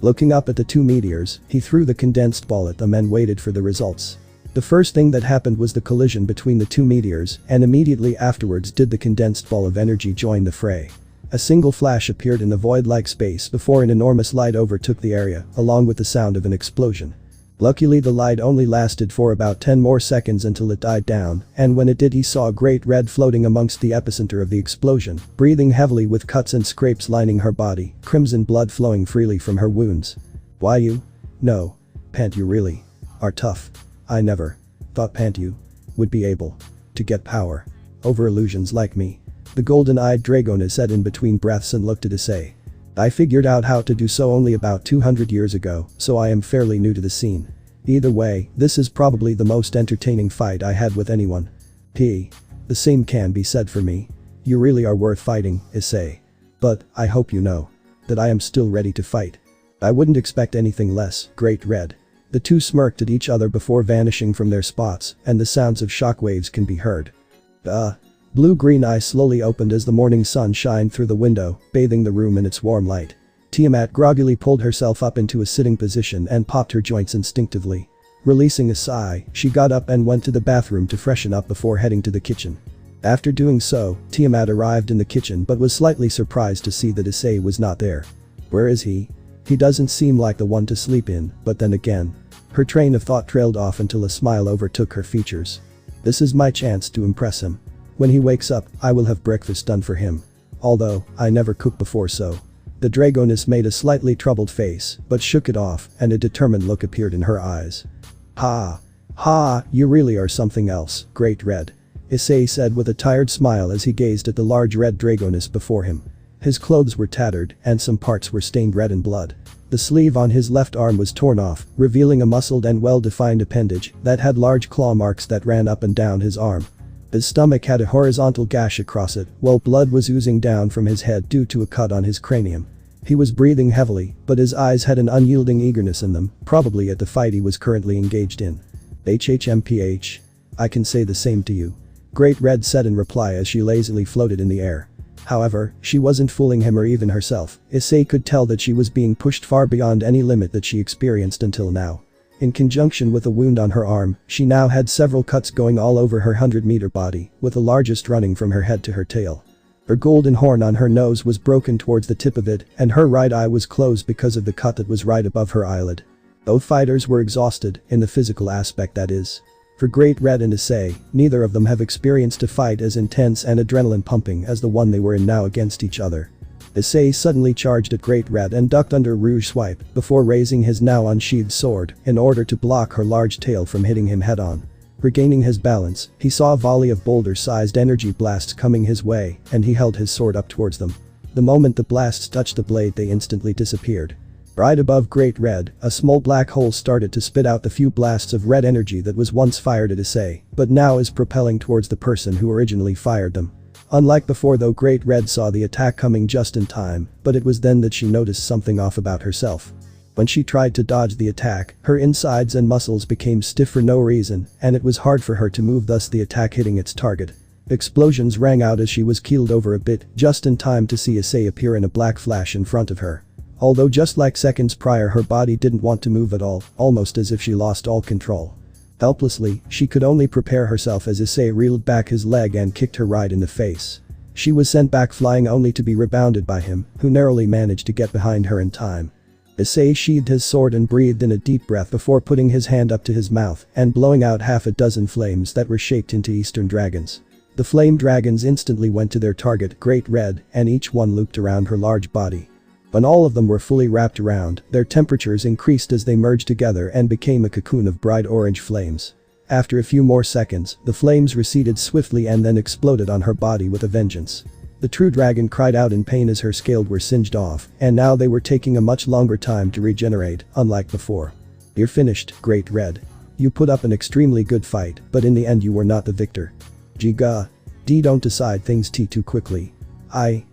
Looking up at the two meteors, he threw the condensed ball at them and waited for the results. The first thing that happened was the collision between the two meteors, and immediately afterwards did the condensed ball of energy join the fray. A single flash appeared in the void-like space before an enormous light overtook the area, along with the sound of an explosion. Luckily the light only lasted for about 10 more seconds until it died down, and when it did he saw Great Red floating amongst the epicenter of the explosion, breathing heavily with cuts and scrapes lining her body, crimson blood flowing freely from her wounds. Why you? No. Pant, you really are tough. I never thought Pant you would be able to get power over illusions like me. The golden-eyed Dragoness said in between breaths and looked at Issei. I figured out how to do so only about 200 years ago, so I am fairly new to the scene. Either way, this is probably the most entertaining fight I had with anyone. The same can be said for me. You really are worth fighting, Issei. But, I hope you know that I am still ready to fight. I wouldn't expect anything less, Great Red. The two smirked at each other before vanishing from their spots, and the sounds of shockwaves can be heard. Blue-green eyes slowly opened as the morning sun shined through the window, bathing the room in its warm light. Tiamat groggily pulled herself up into a sitting position and popped her joints instinctively. Releasing a sigh, she got up and went to the bathroom to freshen up before heading to the kitchen. After doing so, Tiamat arrived in the kitchen but was slightly surprised to see that Issei was not there. Where is he? He doesn't seem like the one to sleep in, but then again. Her train of thought trailed off until a smile overtook her features. This is my chance to impress him. When he wakes up, I will have breakfast done for him. Although, I never cooked before so. The Dragoness made a slightly troubled face, but shook it off and a determined look appeared in her eyes. Ha! You really are something else, Great Red. Issei said with a tired smile as he gazed at the large red Dragoness before him. His clothes were tattered and some parts were stained red in blood. The sleeve on his left arm was torn off, revealing a muscled and well-defined appendage that had large claw marks that ran up and down his arm. His stomach had a horizontal gash across it, while blood was oozing down from his head due to a cut on his cranium. He was breathing heavily, but his eyes had an unyielding eagerness in them, probably at the fight he was currently engaged in. HHMPH. I can say the same to you. Great Red said in reply as she lazily floated in the air. However, she wasn't fooling him or even herself. Issei could tell that she was being pushed far beyond any limit that she experienced until now. In conjunction with a wound on her arm, she now had several cuts going all over her 100-meter body, with the largest running from her head to her tail. Her golden horn on her nose was broken towards the tip of it, and her right eye was closed because of the cut that was right above her eyelid. Both fighters were exhausted, in the physical aspect that is. For Great Red and Issei, neither of them have experienced a fight as intense and adrenaline pumping as the one they were in now against each other. Issei suddenly charged at Great Red and ducked under Rouge's swipe before raising his now unsheathed sword in order to block her large tail from hitting him head-on. Regaining his balance, he saw a volley of boulder-sized energy blasts coming his way, and he held his sword up towards them. The moment the blasts touched the blade, they instantly disappeared. Right above Great Red, a small black hole started to spit out the few blasts of red energy that was once fired at Issei, but now is propelling towards the person who originally fired them. Unlike before though, Great Red saw the attack coming just in time, but it was then that she noticed something off about herself. When she tried to dodge the attack, her insides and muscles became stiff for no reason, and it was hard for her to move, thus the attack hitting its target. Explosions rang out as she was keeled over a bit, just in time to see Issei appear in a black flash in front of her. Although just like seconds prior, her body didn't want to move at all, almost as if she lost all control. Helplessly, she could only prepare herself as Issei reeled back his leg and kicked her right in the face. She was sent back flying only to be rebounded by him, who narrowly managed to get behind her in time. Issei sheathed his sword and breathed in a deep breath before putting his hand up to his mouth and blowing out half a dozen flames that were shaped into Eastern dragons. The flame dragons instantly went to their target, Great Red, and each one looped around her large body. When all of them were fully wrapped around, their temperatures increased as they merged together and became a cocoon of bright orange flames. After a few more seconds, the flames receded swiftly and then exploded on her body with a vengeance. The true dragon cried out in pain as her scales were singed off, and now they were taking a much longer time to regenerate, unlike before. You're finished, Great Red. You put up an extremely good fight, but in the end you were not the victor. Giga. Don't decide things too quickly. I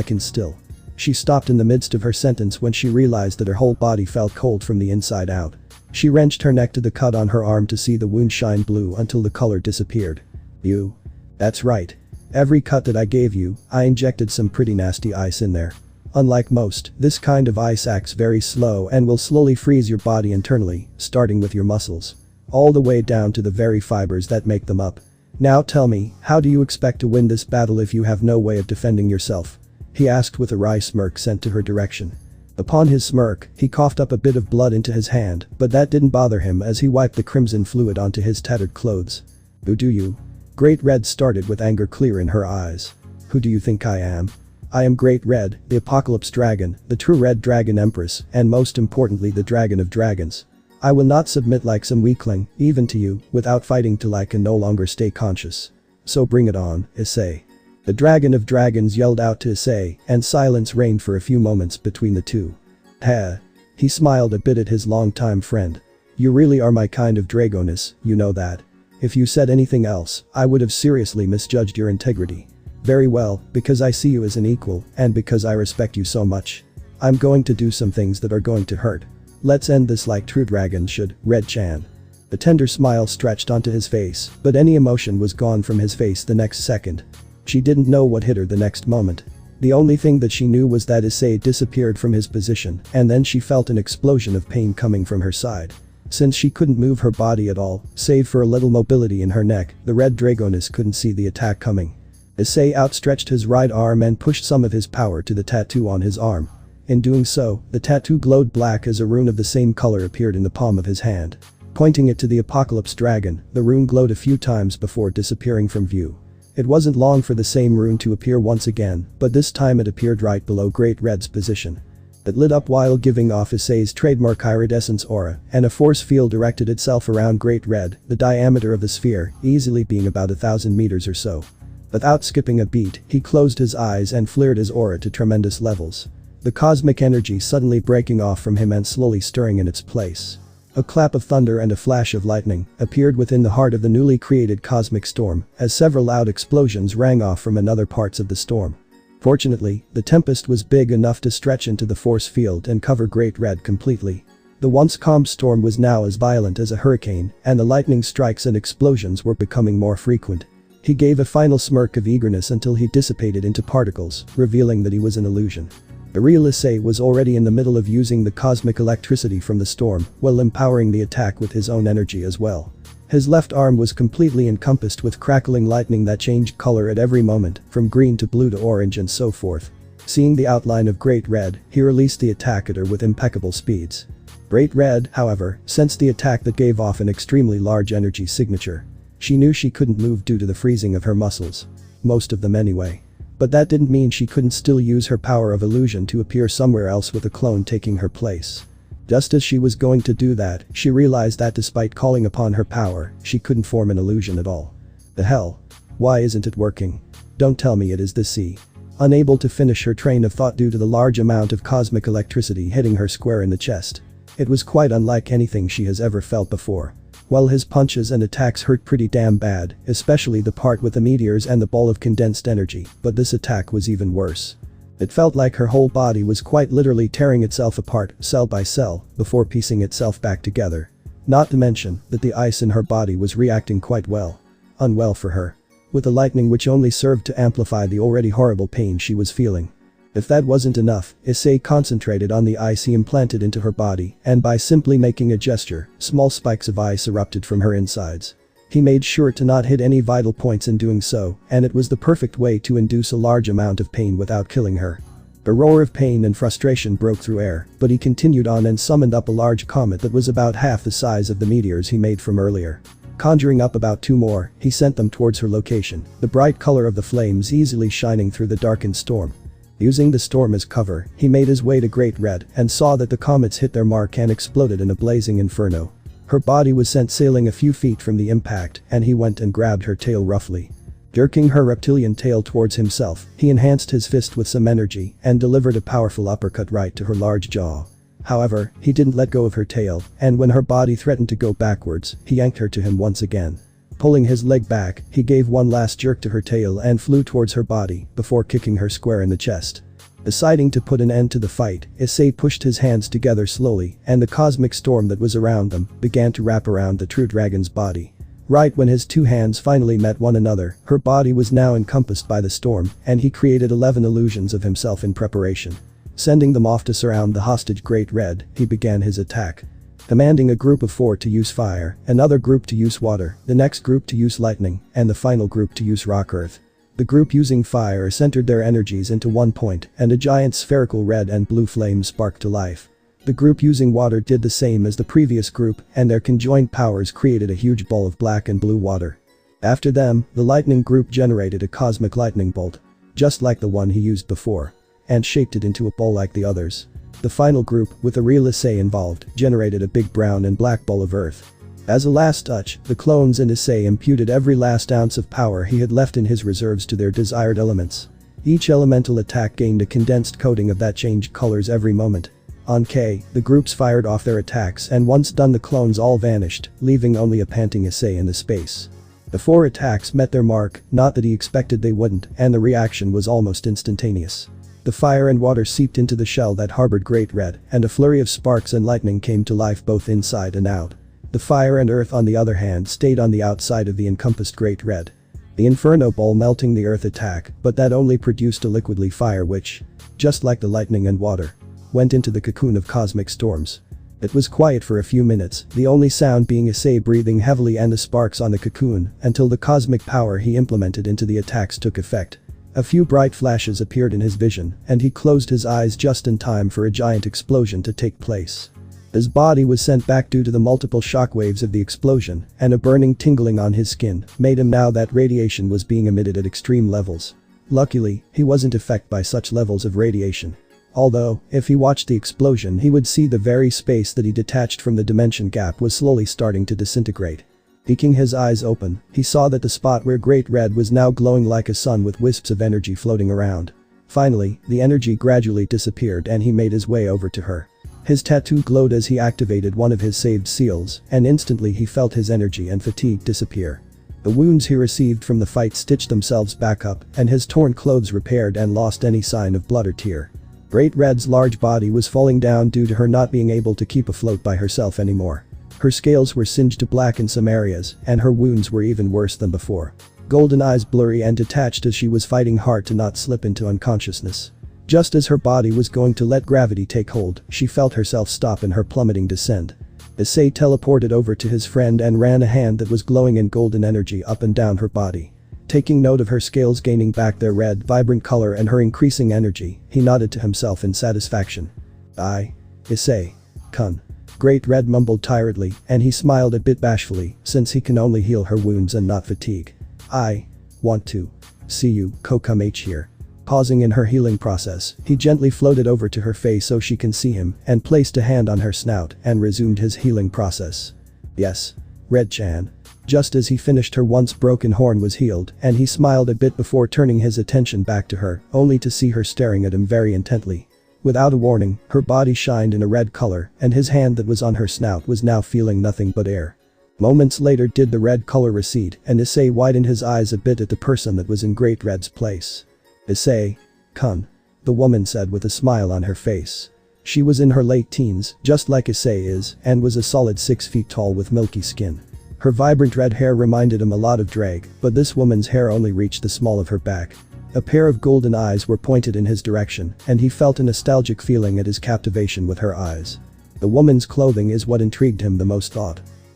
can still. She stopped in the midst of her sentence when she realized that her whole body felt cold from the inside out. She wrenched her neck to the cut on her arm to see the wound shine blue until the color disappeared. You. That's right. Every cut that I gave you, I injected some pretty nasty ice in there. Unlike most, this kind of ice acts very slow and will slowly freeze your body internally, starting with your muscles. All the way down to the very fibers that make them up. Now tell me, how do you expect to win this battle if you have no way of defending yourself? He asked with a wry smirk sent to her direction. Upon his smirk, he coughed up a bit of blood into his hand, but that didn't bother him as he wiped the crimson fluid onto his tattered clothes. Who do you? Great Red started with anger clear in her eyes. Who do you think I am? I am Great Red, the Apocalypse Dragon, the true Red Dragon Empress, and most importantly the Dragon of Dragons. I will not submit like some weakling, even to you, without fighting till I can no longer stay conscious. So bring it on, Issei. The Dragon of Dragons yelled out to Issei, and silence reigned for a few moments between the two. Heh. He smiled a bit at his longtime friend. You really are my kind of dragoness, you know that. If you said anything else, I would have seriously misjudged your integrity. Very well, because I see you as an equal, and because I respect you so much. I'm going to do some things that are going to hurt. Let's end this like true dragons should, Red-chan. The tender smile stretched onto his face, but any emotion was gone from his face the next second. She didn't know what hit her the next moment. The only thing that she knew was that Issei disappeared from his position, and then she felt an explosion of pain coming from her side. Since she couldn't move her body at all, save for a little mobility in her neck, the Red Dragoness couldn't see the attack coming. Issei outstretched his right arm and pushed some of his power to the tattoo on his arm. In doing so, the tattoo glowed black as a rune of the same color appeared in the palm of his hand. Pointing it to the Apocalypse Dragon, the rune glowed a few times before disappearing from view. It wasn't long for the same rune to appear once again, but this time it appeared right below Great Red's position. It lit up while giving off Issei's trademark iridescence aura, and a force field directed itself around Great Red, the diameter of the sphere easily being about 1,000 meters or so. Without skipping a beat, he closed his eyes and flared his aura to tremendous levels. The cosmic energy suddenly breaking off from him and slowly stirring in its place. A clap of thunder and a flash of lightning appeared within the heart of the newly created cosmic storm as several loud explosions rang off from other parts of the storm. Fortunately, the tempest was big enough to stretch into the force field and cover Great Red completely. The once calm storm was now as violent as a hurricane, and the lightning strikes and explosions were becoming more frequent. He gave a final smirk of eagerness until he dissipated into particles, revealing that he was an illusion. The real Issei was already in the middle of using the cosmic electricity from the storm while empowering the attack with his own energy as well. His left arm was completely encompassed with crackling lightning that changed color at every moment, from green to blue to orange and so forth. Seeing the outline of Great Red, he released the attack at her with impeccable speeds. Great Red, however, sensed the attack that gave off an extremely large energy signature. She knew she couldn't move due to the freezing of her muscles. Most of them anyway. But that didn't mean she couldn't still use her power of illusion to appear somewhere else with a clone taking her place. Just as she was going to do that, she realized that despite calling upon her power, she couldn't form an illusion at all. The hell? Why isn't it working? Don't tell me it is the Issei. Unable to finish her train of thought due to the large amount of cosmic electricity hitting her square in the chest. It was quite unlike anything she has ever felt before. While his punches and attacks hurt pretty damn bad, especially the part with the meteors and the ball of condensed energy, but this attack was even worse. It felt like her whole body was quite literally tearing itself apart, cell by cell, before piecing itself back together. Not to mention that the ice in her body was reacting quite well. Unwell for her. With the lightning which only served to amplify the already horrible pain she was feeling. If that wasn't enough, Issei concentrated on the ice he implanted into her body, and by simply making a gesture, small spikes of ice erupted from her insides. He made sure to not hit any vital points in doing so, and it was the perfect way to induce a large amount of pain without killing her. A roar of pain and frustration broke through air, but he continued on and summoned up a large comet that was about half the size of the meteors he made from earlier. Conjuring up about 2 more, he sent them towards her location, the bright color of the flames easily shining through the darkened storm. Using the storm as cover, he made his way to Great Red and saw that the comets hit their mark and exploded in a blazing inferno. Her body was sent sailing a few feet from the impact, and he went and grabbed her tail roughly. Jerking her reptilian tail towards himself, he enhanced his fist with some energy and delivered a powerful uppercut right to her large jaw. However, he didn't let go of her tail, and when her body threatened to go backwards, he yanked her to him once again. Pulling his leg back, he gave one last jerk to her tail and flew towards her body before kicking her square in the chest. Deciding to put an end to the fight, Issei pushed his hands together slowly, and the cosmic storm that was around them began to wrap around the true dragon's body. Right when his 2 hands finally met one another, her body was now encompassed by the storm, and he created 11 illusions of himself in preparation. Sending them off to surround the hostage Great Red, he began his attack. Commanding a group of 4 to use fire, another group to use water, the next group to use lightning, and the final group to use rock earth. The group using fire centered their energies into one point, and a giant spherical red and blue flame sparked to life. The group using water did the same as the previous group, and their conjoined powers created a huge ball of black and blue water. After them, the lightning group generated a cosmic lightning bolt. Just like the one he used before. And shaped it into a ball like the others. The final group, with a real Issei involved, generated a big brown and black ball of earth. As a last touch, the clones and Issei imputed every last ounce of power he had left in his reserves to their desired elements. Each elemental attack gained a condensed coating of that changed colors every moment. On K, the groups fired off their attacks, and once done the clones all vanished, leaving only a panting Issei in the space. The 4 attacks met their mark, not that he expected they wouldn't, and the reaction was almost instantaneous. The fire and water seeped into the shell that harbored Great Red, and a flurry of sparks and lightning came to life both inside and out. The fire and earth on the other hand stayed on the outside of the encompassed Great Red. The inferno ball melting the earth attack, but that only produced a liquidly fire which, just like the lightning and water, went into the cocoon of cosmic storms. It was quiet for a few minutes, the only sound being Issei breathing heavily and the sparks on the cocoon, until the cosmic power he implemented into the attacks took effect. A few bright flashes appeared in his vision, and he closed his eyes just in time for a giant explosion to take place. His body was sent back due to the multiple shockwaves of the explosion, and a burning tingling on his skin made him know that radiation was being emitted at extreme levels. Luckily, he wasn't affected by such levels of radiation. Although, if he watched the explosion he would see the very space that he detached from the dimension gap was slowly starting to disintegrate. Peeking his eyes open, he saw that the spot where Great Red was now glowing like a sun with wisps of energy floating around. Finally, the energy gradually disappeared and he made his way over to her. His tattoo glowed as he activated one of his saved seals, and instantly he felt his energy and fatigue disappear. The wounds he received from the fight stitched themselves back up, and his torn clothes repaired and lost any sign of blood or tear. Great Red's large body was falling down due to her not being able to keep afloat by herself anymore. Her scales were singed to black in some areas, and her wounds were even worse than before. Golden eyes blurry and detached as she was fighting hard to not slip into unconsciousness. Just as her body was going to let gravity take hold, she felt herself stop in her plummeting descent. Issei teleported over to his friend and ran a hand that was glowing in golden energy up and down her body. Taking note of her scales gaining back their red, vibrant color and her increasing energy, he nodded to himself in satisfaction. Issei-kun. Great Red mumbled tiredly, and he smiled a bit bashfully, since he can only heal her wounds and not fatigue. I want to see you, come here. Pausing in her healing process, he gently floated over to her face so she can see him and placed a hand on her snout and resumed his healing process. Yes. Red-chan. Just as he finished, her once broken horn was healed and he smiled a bit before turning his attention back to her, only to see her staring at him very intently. Without a warning, her body shined in a red color and his hand that was on her snout was now feeling nothing but air. Moments later did the red color recede and Issei widened his eyes a bit at the person that was in Great Red's place. Issei-kun. The woman said with a smile on her face. She was in her late teens, just like Issei is, and was a solid 6 feet tall with milky skin. Her vibrant red hair reminded him a lot of Drake, but this woman's hair only reached the small of her back. A pair of golden eyes were pointed in his direction, and he felt a nostalgic feeling at his captivation with her eyes. The woman's clothing is what intrigued him the most.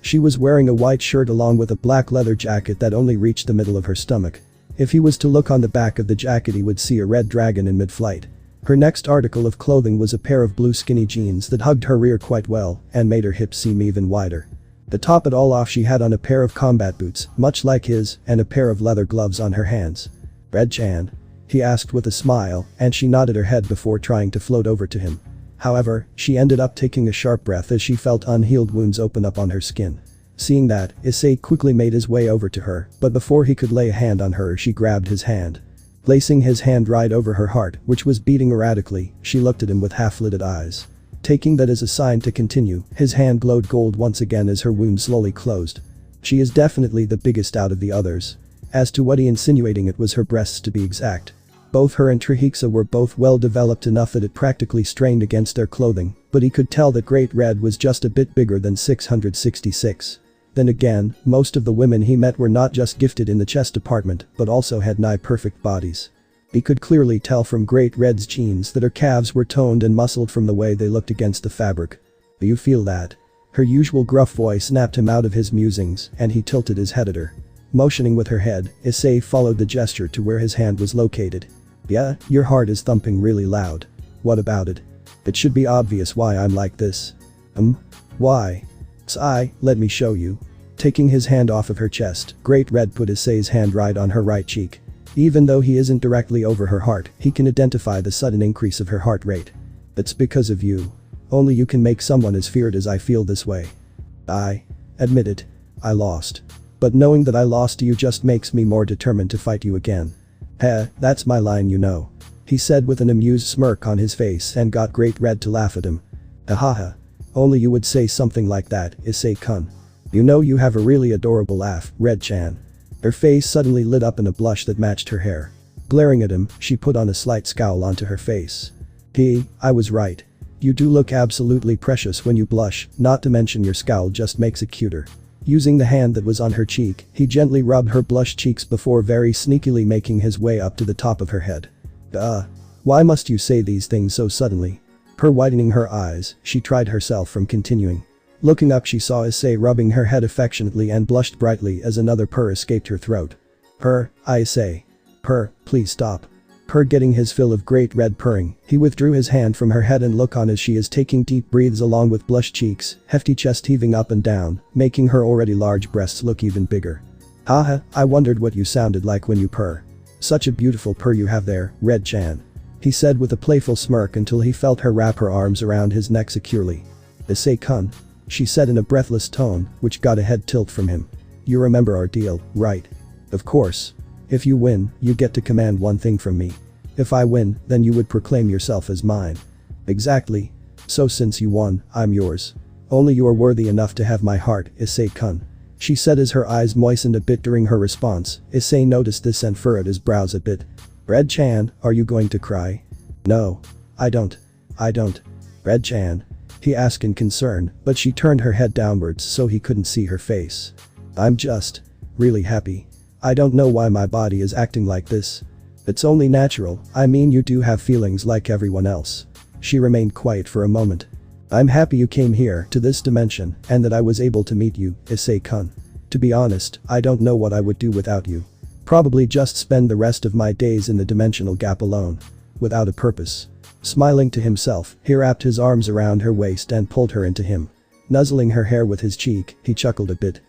She was wearing a white shirt along with a black leather jacket that only reached the middle of her stomach. If he was to look on the back of the jacket he would see a red dragon in mid-flight. Her next article of clothing was a pair of blue skinny jeans that hugged her rear quite well and made her hips seem even wider. To top it all off, she had on a pair of combat boots, much like his, and a pair of leather gloves on her hands. Red-chan? He asked with a smile, and she nodded her head before trying to float over to him. However, she ended up taking a sharp breath as she felt unhealed wounds open up on her skin. Seeing that, Issei quickly made his way over to her, but before he could lay a hand on her she grabbed his hand. Placing his hand right over her heart, which was beating erratically, she looked at him with half-lidded eyes. Taking that as a sign to continue, his hand glowed gold once again as her wound slowly closed. She is definitely the biggest out of the others. As to what he insinuating, it was her breasts to be exact. Both her and Trihixa were both well developed enough that it practically strained against their clothing, but he could tell that Great Red was just a bit bigger than 666. Then again, most of the women he met were not just gifted in the chest department, but also had nigh-perfect bodies. He could clearly tell from Great Red's jeans that her calves were toned and muscled from the way they looked against the fabric. Do you feel that? Her usual gruff voice snapped him out of his musings and he tilted his head at her. Motioning with her head, Issei followed the gesture to where his hand was located. Yeah, your heart is thumping really loud. What about it? It should be obvious why I'm like this. Why? Let me show you. Taking his hand off of her chest, Great Red put Issei's hand right on her right cheek. Even though he isn't directly over her heart, he can identify the sudden increase of her heart rate. It's because of you. Only you can make someone as feared as I feel this way. I admit it. I lost. But knowing that I lost to you just makes me more determined to fight you again. That's my line, you know. He said with an amused smirk on his face and got Great Red to laugh at him. Ahaha. Only you would say something like that, Issei-kun. You know you have a really adorable laugh, Red-chan. Her face suddenly lit up in a blush that matched her hair. Glaring at him, she put on a slight scowl onto her face. I was right. You do look absolutely precious when you blush, not to mention your scowl just makes it cuter. Using the hand that was on her cheek, he gently rubbed her blushed cheeks before very sneakily making his way up to the top of her head. Why must you say these things so suddenly? Per widening her eyes, she tried herself from continuing. Looking up, she saw Issei rubbing her head affectionately and blushed brightly as another purr escaped her throat. Issei. Please stop. Per getting his fill of Great Red purring, he withdrew his hand from her head and look on as she is taking deep breaths along with blushed cheeks, hefty chest heaving up and down, making her already large breasts look even bigger. I wondered what you sounded like when you purr. Such a beautiful purr you have there, Red-chan. He said with a playful smirk until he felt her wrap her arms around his neck securely. Issei-kun. She said in a breathless tone, which got a head tilt from him. You remember our deal, right? Of course. If you win, you get to command one thing from me. If I win, then you would proclaim yourself as mine. Exactly. So since you won, I'm yours. Only you are worthy enough to have my heart, Issei-kun. She said as her eyes moistened a bit during her response. Issei noticed this and furrowed his brows a bit. Red-chan, are you going to cry? No. I don't. Red-chan. He asked in concern, but she turned her head downwards so he couldn't see her face. I'm just really happy. I don't know why my body is acting like this. It's only natural, I mean you do have feelings like everyone else. She remained quiet for a moment. I'm happy you came here to this dimension and that I was able to meet you, Issei-kun. To be honest, I don't know what I would do without you. Probably just spend the rest of my days in the dimensional gap alone. Without a purpose. Smiling to himself, he wrapped his arms around her waist and pulled her into him. Nuzzling her hair with his cheek, he chuckled a bit.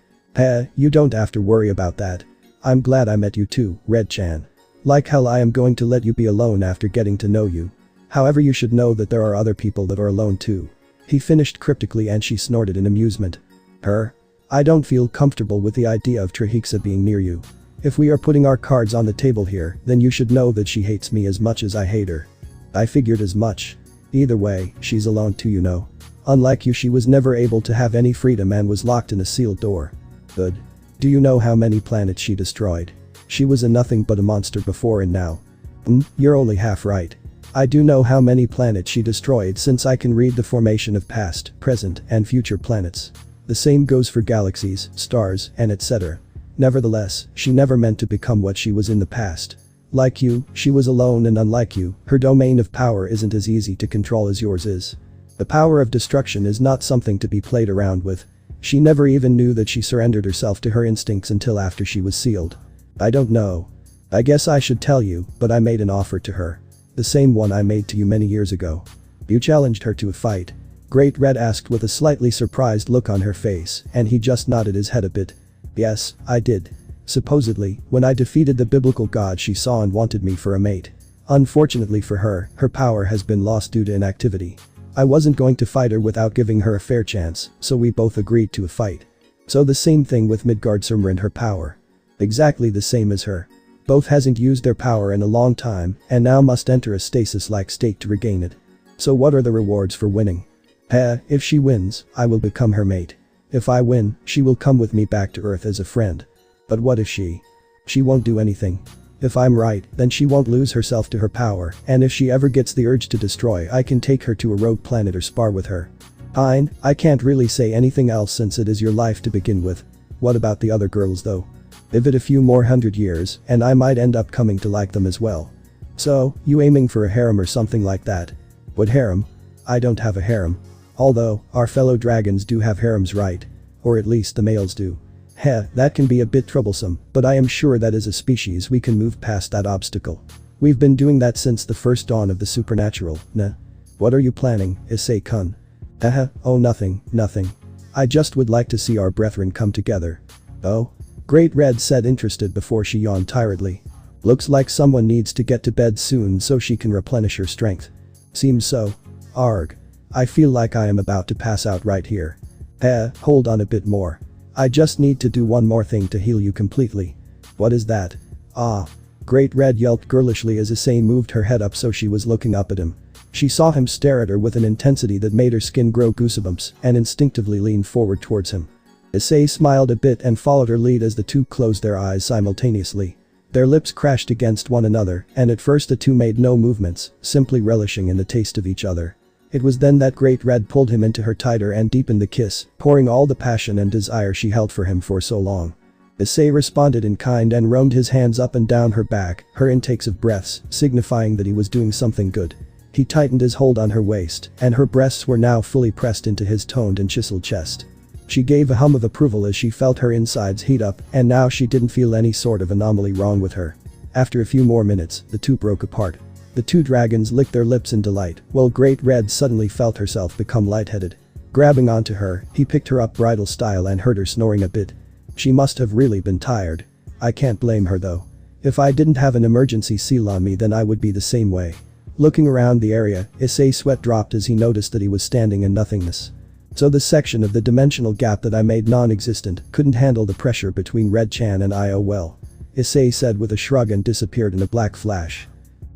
You don't have to worry about that. I'm glad I met you too, Red-chan. Like hell I am going to let you be alone after getting to know you. However, you should know that there are other people that are alone too. He finished cryptically and she snorted in amusement. I don't feel comfortable with the idea of Trihiksa being near you. If we are putting our cards on the table here, then you should know that she hates me as much as I hate her. I figured as much. Either way, she's alone too, you know. Unlike you, she was never able to have any freedom and was locked in a sealed door. Good. Do you know how many planets she destroyed? She was a nothing but a monster before and now. You're only half right. I do know how many planets she destroyed since I can read the formation of past, present, and future planets. The same goes for galaxies, stars, and etc. Nevertheless, she never meant to become what she was in the past. Like you, she was alone and unlike you, her domain of power isn't as easy to control as yours is. The power of destruction is not something to be played around with. She never even knew that she surrendered herself to her instincts until after she was sealed. I don't know. I guess I should tell you, but I made an offer to her. The same one I made to you many years ago. You challenged her to a fight. Great Red asked with a slightly surprised look on her face, and he just nodded his head a bit. Yes, I did. Supposedly, when I defeated the biblical god she saw and wanted me for a mate. Unfortunately for her, her power has been lost due to inactivity. I wasn't going to fight her without giving her a fair chance, so we both agreed to a fight. So the same thing with Midgardsormr and her power. Exactly the same as her. Both hasn't used their power in a long time and now must enter a stasis-like state to regain it. So what are the rewards for winning? If she wins, I will become her mate. If I win, she will come with me back to Earth as a friend. But what if she won't do anything. If I'm right, then she won't lose herself to her power, and if she ever gets the urge to destroy, I can take her to a rogue planet or spar with her. Fine, I can't really say anything else since it is your life to begin with. What about the other girls though? Give it a few more 100 years, and I might end up coming to like them as well. So, you aiming for a harem or something like that? What harem? I don't have a harem. Although, our fellow dragons do have harems, right? Or at least the males do. That can be a bit troublesome, but I am sure that as a species we can move past that obstacle. We've been doing that since the first dawn of the supernatural, nah. What are you planning, Issei-kun? Oh nothing. I just would like to see our brethren come together. Oh? Great Red said, interested before she yawned tiredly. Looks like someone needs to get to bed soon so she can replenish her strength. Seems so. Arg. I feel like I am about to pass out right here. Hold on a bit more. I just need to do one more thing to heal you completely. What is that? Great Red yelped girlishly as Issei moved her head up so she was looking up at him. She saw him stare at her with an intensity that made her skin grow goosebumps and instinctively leaned forward towards him. Issei smiled a bit and followed her lead as the two closed their eyes simultaneously. Their lips crashed against one another, and at first the two made no movements, simply relishing in the taste of each other. It was then that Great Red pulled him into her tighter and deepened the kiss, pouring all the passion and desire she held for him for so long. Issei responded in kind and roamed his hands up and down her back, her intakes of breaths, signifying that he was doing something good. He tightened his hold on her waist, and her breasts were now fully pressed into his toned and chiseled chest. She gave a hum of approval as she felt her insides heat up, and now she didn't feel any sort of anomaly wrong with her. After a few more minutes, the two broke apart. The two dragons licked their lips in delight, while Great Red suddenly felt herself become lightheaded. Grabbing onto her, he picked her up bridal style and heard her snoring a bit. She must have really been tired. I can't blame her though. If I didn't have an emergency seal on me, then I would be the same way. Looking around the area, Issei's sweat dropped as he noticed that he was standing in nothingness. So the section of the dimensional gap that I made non-existent couldn't handle the pressure between Red-chan and I. Oh well. Issei said with a shrug and disappeared in a black flash.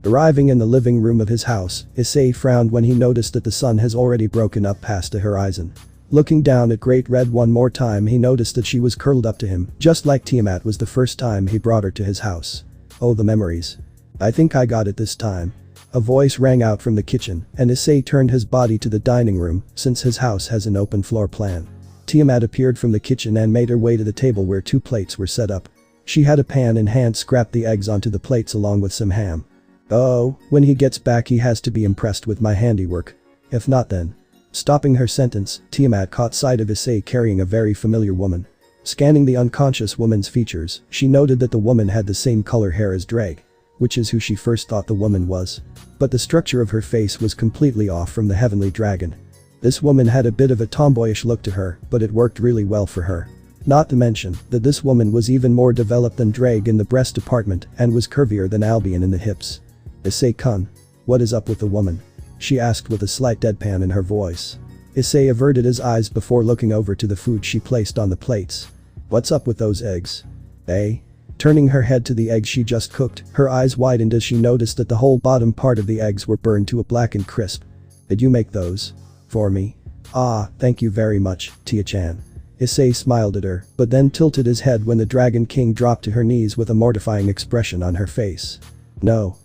Arriving in the living room of his house, Issei frowned when he noticed that the sun has already broken up past the horizon. Looking down at Great Red one more time, he noticed that she was curled up to him, just like Tiamat was the first time he brought her to his house. Oh, the memories. I think I got it this time. A voice rang out from the kitchen, and Issei turned his body to the dining room, since his house has an open floor plan. Tiamat appeared from the kitchen and made her way to the table where two plates were set up. She had a pan in hand, scrapped the eggs onto the plates along with some ham. Oh, when he gets back he has to be impressed with my handiwork. If not then. Stopping her sentence, Tiamat caught sight of Issei carrying a very familiar woman. Scanning the unconscious woman's features, she noted that the woman had the same color hair as Drake, which is who she first thought the woman was. But the structure of her face was completely off from the heavenly dragon. This woman had a bit of a tomboyish look to her, but it worked really well for her. Not to mention that this woman was even more developed than Drake in the breast department and was curvier than Albion in the hips. Issei-kun, what is up with the woman? She asked with a slight deadpan in her voice. Issei averted his eyes before looking over to the food she placed on the plates. What's up with those eggs? Eh? Turning her head to the eggs she just cooked, her eyes widened as she noticed that the whole bottom part of the eggs were burned to a blackened crisp. Did you make those? For me? Ah, thank you very much, Tia-chan. Issei smiled at her, but then tilted his head when the Dragon King dropped to her knees with a mortifying expression on her face. No.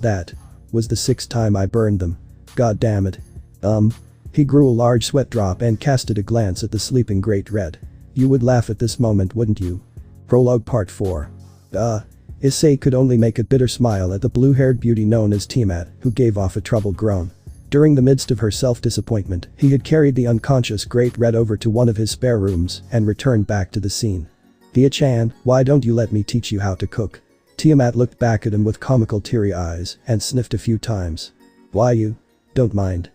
That was the 6th time I burned them. God damn it. He grew a large sweat drop and casted a glance at the sleeping Great Red. You would laugh at this moment, wouldn't you? Prologue Part 4. Issei could only make a bitter smile at the blue-haired beauty known as Tiamat, who gave off a troubled groan. During the midst of her self-disappointment, he had carried the unconscious Great Red over to one of his spare rooms and returned back to the scene. Tia-chan, why don't you let me teach you how to cook? Tiamat looked back at him with comical teary eyes and sniffed a few times. Why you? Don't mind.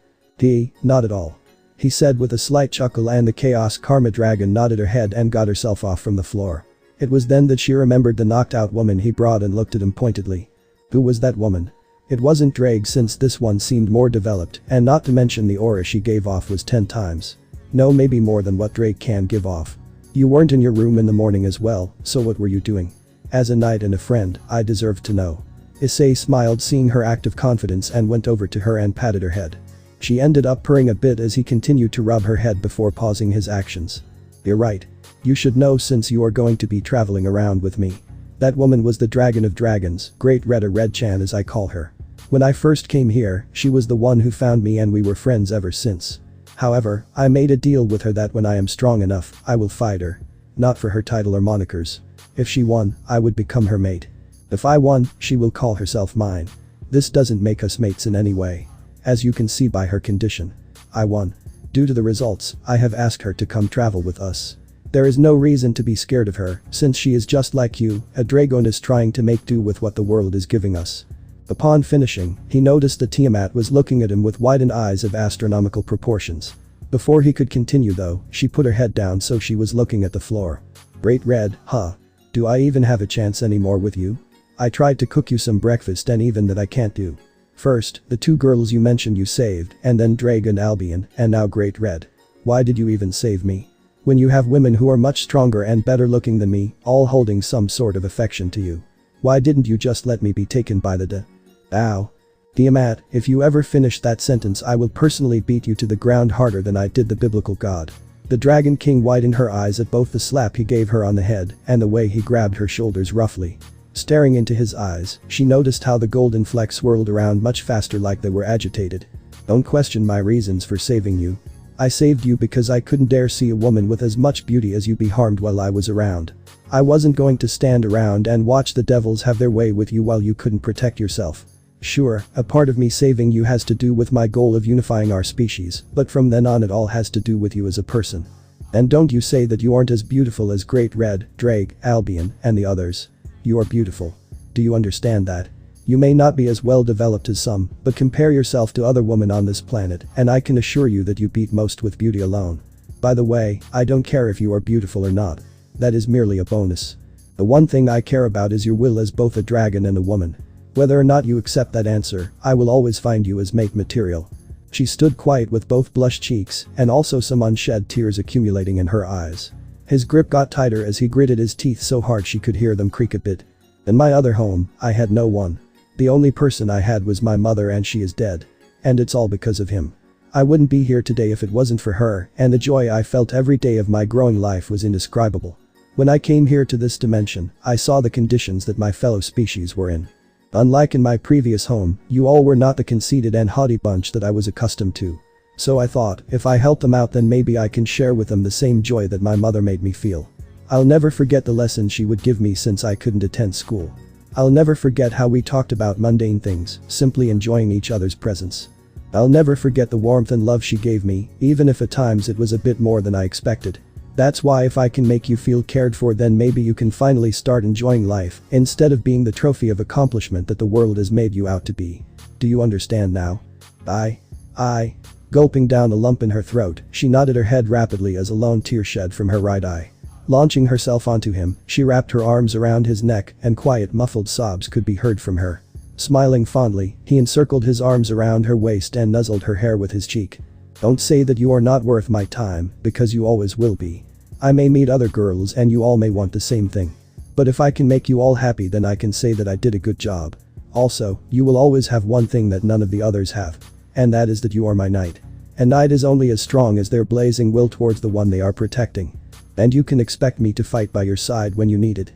Not at all. He said with a slight chuckle, and the Chaos Karma Dragon nodded her head and got herself off from the floor. It was then that she remembered the knocked-out woman he brought and looked at him pointedly. Who was that woman? It wasn't Drake, since this one seemed more developed, and not to mention the aura she gave off was 10 times. No, maybe more than what Drake can give off. You weren't in your room in the morning as well, so what were you doing? As a knight and a friend, I deserve to know. Issei smiled seeing her act of confidence and went over to her and patted her head. She ended up purring a bit as he continued to rub her head before pausing his actions. You're right. You should know, since you are going to be traveling around with me. That woman was the Dragon of Dragons, Great Red, or Red-chan as I call her. When I first came here, she was the one who found me and we were friends ever since. However, I made a deal with her that when I am strong enough, I will fight her. Not for her title or monikers. If she won, I would become her mate. If I won, she will call herself mine. This doesn't make us mates in any way. As you can see by her condition. I won. Due to the results, I have asked her to come travel with us. There is no reason to be scared of her, since she is just like you, a dragon is trying to make do with what the world is giving us. Upon finishing, he noticed that Tiamat was looking at him with widened eyes of astronomical proportions. Before he could continue though, she put her head down so she was looking at the floor. Great Red, huh? Do I even have a chance anymore with you? I tried to cook you some breakfast and even that I can't do. First, the 2 girls you mentioned you saved, and then Drake and Albion, and now Great Red. Why did you even save me? When you have women who are much stronger and better looking than me, all holding some sort of affection to you. Why didn't you just let me be taken by the Ow. Tiamat, if you ever finish that sentence I will personally beat you to the ground harder than I did the biblical god. The Dragon King widened her eyes at both the slap he gave her on the head and the way he grabbed her shoulders roughly. Staring into his eyes, she noticed how the golden flecks swirled around much faster, like they were agitated. Don't question my reasons for saving you. I saved you because I couldn't dare see a woman with as much beauty as you be harmed while I was around. I wasn't going to stand around and watch the devils have their way with you while you couldn't protect yourself. Sure, a part of me saving you has to do with my goal of unifying our species, but from then on it all has to do with you as a person. And don't you say that you aren't as beautiful as Great Red, Drake, Albion, and the others. You are beautiful. Do you understand that? You may not be as well developed as some, but compare yourself to other women on this planet and I can assure you that you beat most with beauty alone. By the way, I don't care if you are beautiful or not. That is merely a bonus. The one thing I care about is your will as both a dragon and a woman. Whether or not you accept that answer, I will always find you as mate material. She stood quiet with both blushed cheeks and also some unshed tears accumulating in her eyes. His grip got tighter as he gritted his teeth so hard she could hear them creak a bit. In my other home, I had no one. The only person I had was my mother and she is dead. And it's all because of him. I wouldn't be here today if it wasn't for her, and the joy I felt every day of my growing life was indescribable. When I came here to this dimension, I saw the conditions that my fellow species were in. Unlike in my previous home, you all were not the conceited and haughty bunch that I was accustomed to. So I thought, if I help them out then maybe I can share with them the same joy that my mother made me feel. I'll never forget the lesson she would give me since I couldn't attend school. I'll never forget how we talked about mundane things, simply enjoying each other's presence. I'll never forget the warmth and love she gave me, even if at times it was a bit more than I expected. That's why if I can make you feel cared for, then maybe you can finally start enjoying life, instead of being the trophy of accomplishment that the world has made you out to be. Do you understand now? I. Gulping down a lump in her throat, she nodded her head rapidly as a lone tear shed from her right eye. Launching herself onto him, she wrapped her arms around his neck and quiet muffled sobs could be heard from her. Smiling fondly, he encircled his arms around her waist and nuzzled her hair with his cheek. Don't say that you are not worth my time, because you always will be. I may meet other girls and you all may want the same thing. But if I can make you all happy, then I can say that I did a good job. Also, you will always have one thing that none of the others have. And that is that you are my knight. A knight is only as strong as their blazing will towards the one they are protecting. And you can expect me to fight by your side when you need it.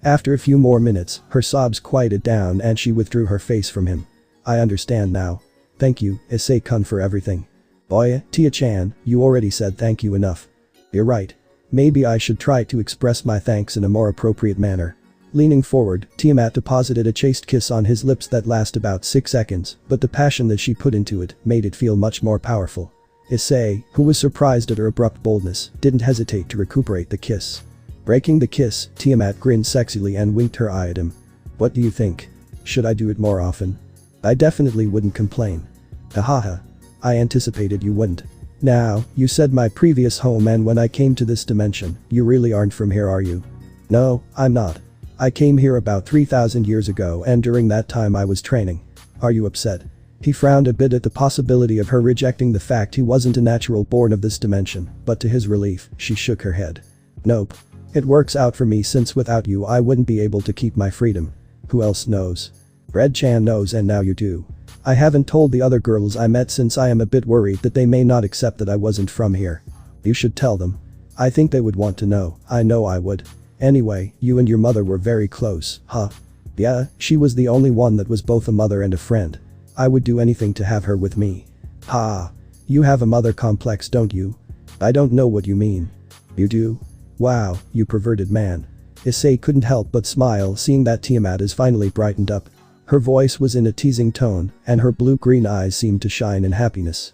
After a few more minutes, her sobs quieted down and she withdrew her face from him. I understand now. Thank you, Issei-kun, for everything. Boy, Tia-chan, you already said thank you enough. You're right. Maybe I should try to express my thanks in a more appropriate manner. Leaning forward, Tiamat deposited a chaste kiss on his lips that lasted about 6 seconds, but the passion that she put into it made it feel much more powerful. Issei, who was surprised at her abrupt boldness, didn't hesitate to recuperate the kiss. Breaking the kiss, Tiamat grinned sexily and winked her eye at him. What do you think? Should I do it more often? I definitely wouldn't complain. Hahaha. I anticipated you wouldn't. Now, you said my previous home, and when I came to this dimension, you really aren't from here, are you? No, I'm not. I came here about 3,000 years ago, and during that time I was training. Are you upset? He frowned a bit at the possibility of her rejecting the fact he wasn't a natural born of this dimension, but to his relief, she shook her head. Nope. It works out for me, since without you I wouldn't be able to keep my freedom. Who else knows? Red-chan knows, and now you do. I haven't told the other girls I met since I am a bit worried that they may not accept that I wasn't from here. You should tell them. I think they would want to know. I know I would. Anyway, you and your mother were very close, huh? Yeah, she was the only one that was both a mother and a friend. I would do anything to have her with me. Ha. You have a mother complex, don't you? I don't know what you mean. You do? Wow, you perverted man. Issei couldn't help but smile seeing that Tiamat has finally brightened up. Her voice was in a teasing tone, and her blue-green eyes seemed to shine in happiness.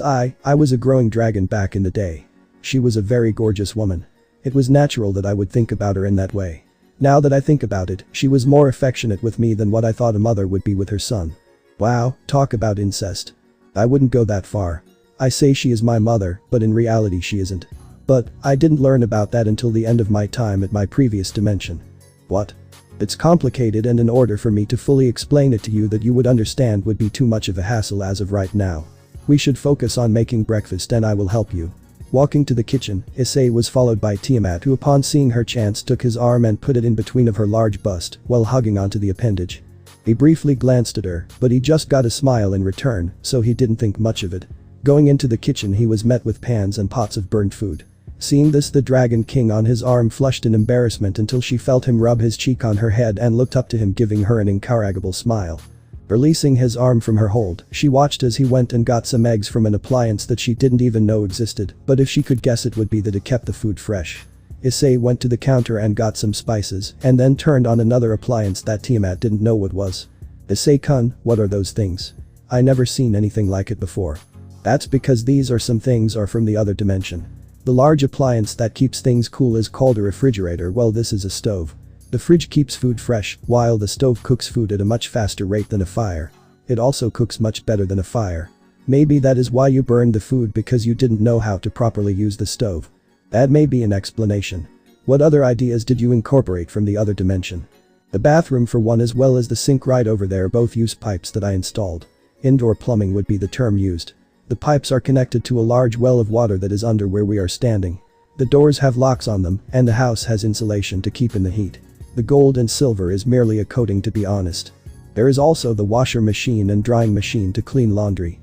I was a growing dragon back in the day. She was a very gorgeous woman. It was natural that I would think about her in that way. Now that I think about it, she was more affectionate with me than what I thought a mother would be with her son. Wow, talk about incest. I wouldn't go that far. I say she is my mother, but in reality she isn't. But I didn't learn about that until the end of my time at my previous dimension. What? It's complicated, and in order for me to fully explain it to you that you would understand would be too much of a hassle as of right now. We should focus on making breakfast and I will help you. Walking to the kitchen, Issei was followed by Tiamat, who upon seeing her chance took his arm and put it in between of her large bust while hugging onto the appendage. He briefly glanced at her, but he just got a smile in return, so he didn't think much of it. Going into the kitchen, he was met with pans and pots of burnt food. Seeing this, the Dragon King on his arm flushed in embarrassment until she felt him rub his cheek on her head and looked up to him, giving her an incorrigible smile. Releasing his arm from her hold, she watched as he went and got some eggs from an appliance that she didn't even know existed, but if she could guess, it would be that it kept the food fresh. Issei went to the counter and got some spices, and then turned on another appliance that Tiamat didn't know what was. Issei-kun, what are those things? I never seen anything like it before. That's because these are some things are from the other dimension. The large appliance that keeps things cool is called a refrigerator. Well, this is a stove. The fridge keeps food fresh, while the stove cooks food at a much faster rate than a fire. It also cooks much better than a fire. Maybe that is why you burned the food, because you didn't know how to properly use the stove. That may be an explanation. What other ideas did you incorporate from the other dimension? The bathroom for one, as well as the sink right over there, both use pipes that I installed. Indoor plumbing would be the term used. The pipes are connected to a large well of water that is under where we are standing. The doors have locks on them, and the house has insulation to keep in the heat. The gold and silver is merely a coating, to be honest. There is also the washer machine and drying machine to clean laundry.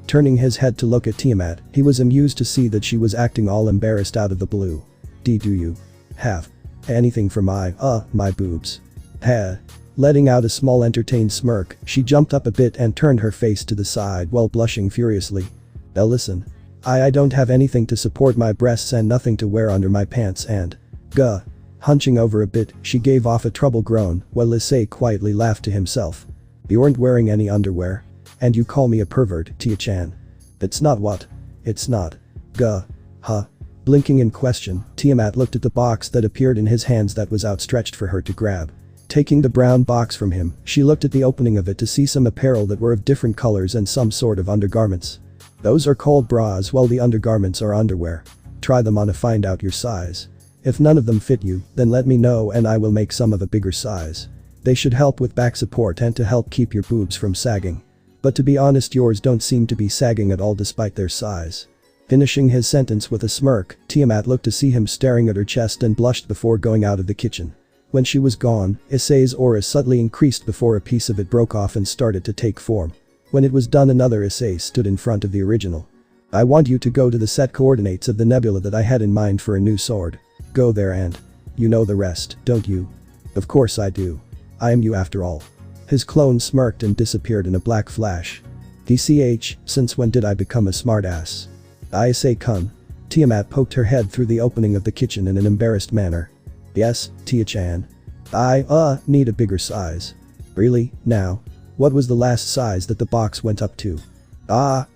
Turning his head to look at Tiamat, he was amused to see that she was acting all embarrassed out of the blue. Do you have anything for my boobs? Letting out a small entertained smirk, she jumped up a bit and turned her face to the side while blushing furiously. Now listen. I don't have anything to support my breasts and nothing to wear under my pants and… Gah. Hunching over a bit, she gave off a troubled groan while Issei quietly laughed to himself. You aren't wearing any underwear? And you call me a pervert, Tia-chan? It's not what? It's not. Gah. Huh. Blinking in question, Tiamat looked at the box that appeared in his hands that was outstretched for her to grab. Taking the brown box from him, she looked at the opening of it to see some apparel that were of different colors and some sort of undergarments. Those are called bras while the undergarments are underwear. Try them on to find out your size. If none of them fit you, then let me know and I will make some of a bigger size. They should help with back support and to help keep your boobs from sagging. But to be honest, yours don't seem to be sagging at all despite their size. Finishing his sentence with a smirk, Tiamat looked to see him staring at her chest and blushed before going out of the kitchen. When she was gone, Issei's aura subtly increased before a piece of it broke off and started to take form. When it was done, another Issei stood in front of the original. I want you to go to the set coordinates of the nebula that I had in mind for a new sword. Go there and… You know the rest, don't you? Of course I do. I am you after all. His clone smirked and disappeared in a black flash. DCH, since when did I become a smartass? Issei-kun. Tiamat poked her head through the opening of the kitchen in an embarrassed manner. Yes, Tia-chan. I need a bigger size. Really, now? What was the last size that the box went up to?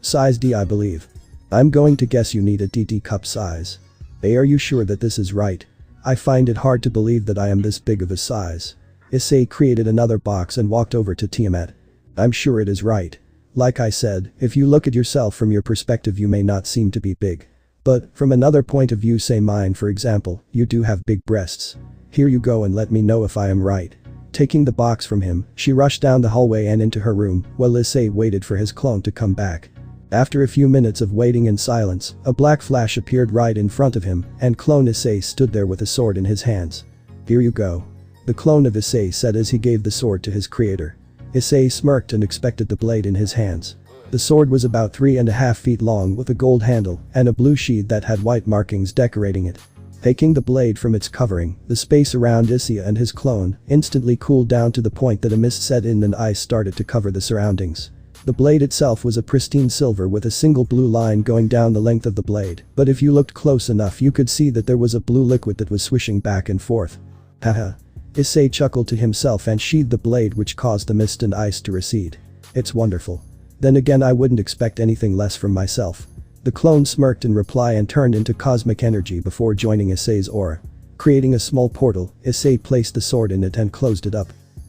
Size D I believe. I'm going to guess you need a DD cup size. Are you sure that this is right? I find it hard to believe that I am this big of a size. Issei created another box and walked over to Tiamat. I'm sure it is right. Like I said, if you look at yourself from your perspective you may not seem to be big. But, from another point of view, say mine for example, you do have big breasts. Here you go and let me know if I am right. Taking the box from him, she rushed down the hallway and into her room, while Issei waited for his clone to come back. After a few minutes of waiting in silence, a black flash appeared right in front of him, and clone Issei stood there with a sword in his hands. Here you go. The clone of Issei said as he gave the sword to his creator. Issei smirked and expected the blade in his hands. The sword was about 3.5 feet long with a gold handle and a blue sheath that had white markings decorating it. Taking the blade from its covering, the space around Issei and his clone instantly cooled down to the point that a mist set in and ice started to cover the surroundings. The blade itself was a pristine silver with a single blue line going down the length of the blade, but if you looked close enough you could see that there was a blue liquid that was swishing back and forth. Haha. Issei chuckled to himself and sheathed the blade, which caused the mist and ice to recede. It's wonderful. Then again, I wouldn't expect anything less from myself. The clone smirked in reply and turned into cosmic energy before joining Issei's aura. Creating a small portal, Issei placed the sword in it and closed it up.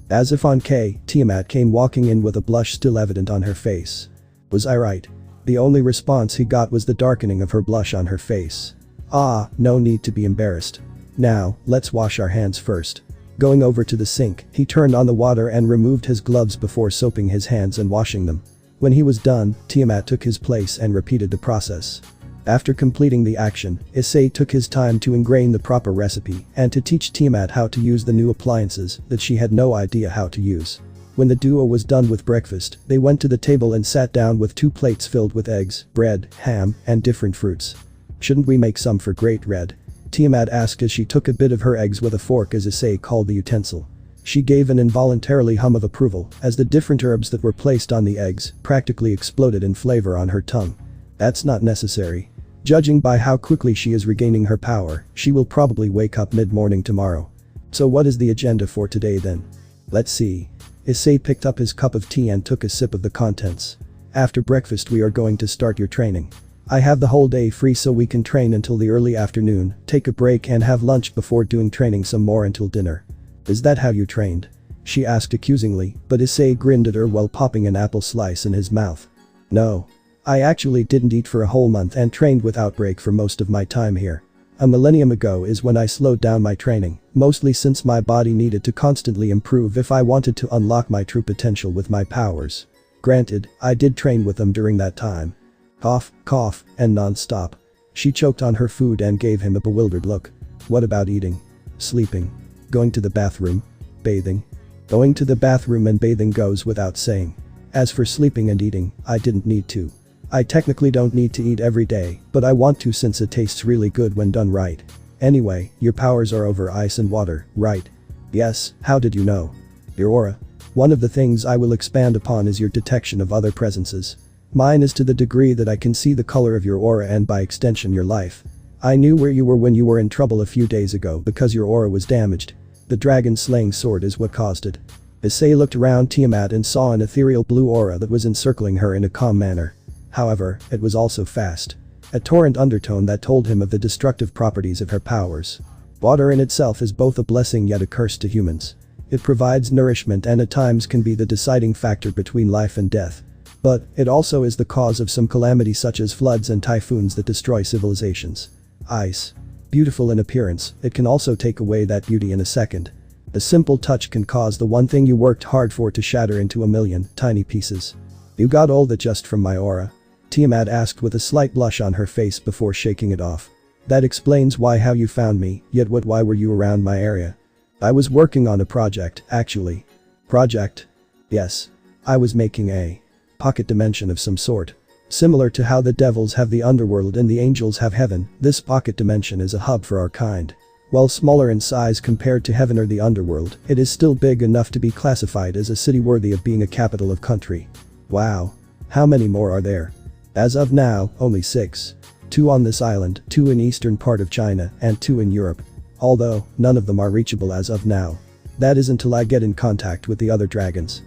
As if on K, Tiamat came walking in with a blush still evident on her face. Was I right? The only response he got was the darkening of her blush on her face. No need to be embarrassed. Now, let's wash our hands first. Going over to the sink, he turned on the water and removed his gloves before soaping his hands and washing them. When he was done, Tiamat took his place and repeated the process. After completing the action, Issei took his time to ingrain the proper recipe and to teach Tiamat how to use the new appliances that she had no idea how to use. When the duo was done with breakfast, they went to the table and sat down with 2 plates filled with eggs, bread, ham, and different fruits. Shouldn't we make some for Great Red? Tiamat asked as she took a bit of her eggs with a fork, as Issei called the utensil. She gave an involuntarily hum of approval as the different herbs that were placed on the eggs practically exploded in flavor on her tongue. That's not necessary. Judging by how quickly she is regaining her power, she will probably wake up mid-morning tomorrow. So what is the agenda for today then? Let's see. Issei picked up his cup of tea and took a sip of the contents. After breakfast we are going to start your training. I have the whole day free so we can train until the early afternoon, take a break and have lunch before doing training some more until dinner. Is that how you trained? She asked accusingly, but Issei grinned at her while popping an apple slice in his mouth. No. I actually didn't eat for a whole month and trained without break for most of my time here. A millennium ago is when I slowed down my training, mostly since my body needed to constantly improve if I wanted to unlock my true potential with my powers. Granted, I did train with them during that time. Cough, and non-stop. She choked on her food and gave him a bewildered look. What about eating? Sleeping? Going to the bathroom? Bathing? Going to the bathroom and bathing goes without saying. As for sleeping and eating, I didn't need to. I technically don't need to eat every day, but I want to since it tastes really good when done right. Anyway, your powers are over ice and water, right? Yes, how did you know? Your aura. One of the things I will expand upon is your detection of other presences. Mine is to the degree that I can see the color of your aura and by extension your life. I knew where you were when you were in trouble a few days ago because your aura was damaged. The dragon slaying sword is what caused it. Issei looked around Tiamat and saw an ethereal blue aura that was encircling her in a calm manner. However, it was also fast. A torrent undertone that told him of the destructive properties of her powers. Water in itself is both a blessing yet a curse to humans. It provides nourishment and at times can be the deciding factor between life and death. But it also is the cause of some calamity such as floods and typhoons that destroy civilizations. Ice. Beautiful in appearance, it can also take away that beauty in a second. A simple touch can cause the one thing you worked hard for to shatter into a million tiny pieces. You got all that just from my aura? Tiamat asked with a slight blush on her face before shaking it off. That explains how you found me, yet why were you around my area? I was working on a project, actually. Project? Yes. I was making a pocket dimension of some sort. Similar to how the devils have the underworld and the angels have heaven, this pocket dimension is a hub for our kind. While smaller in size compared to heaven or the underworld, it is still big enough to be classified as a city worthy of being a capital of country. Wow. How many more are there? As of now, only 6. 2 on this island, 2 in eastern part of China, and 2 in Europe. Although, none of them are reachable as of now. That is until I get in contact with the other dragons.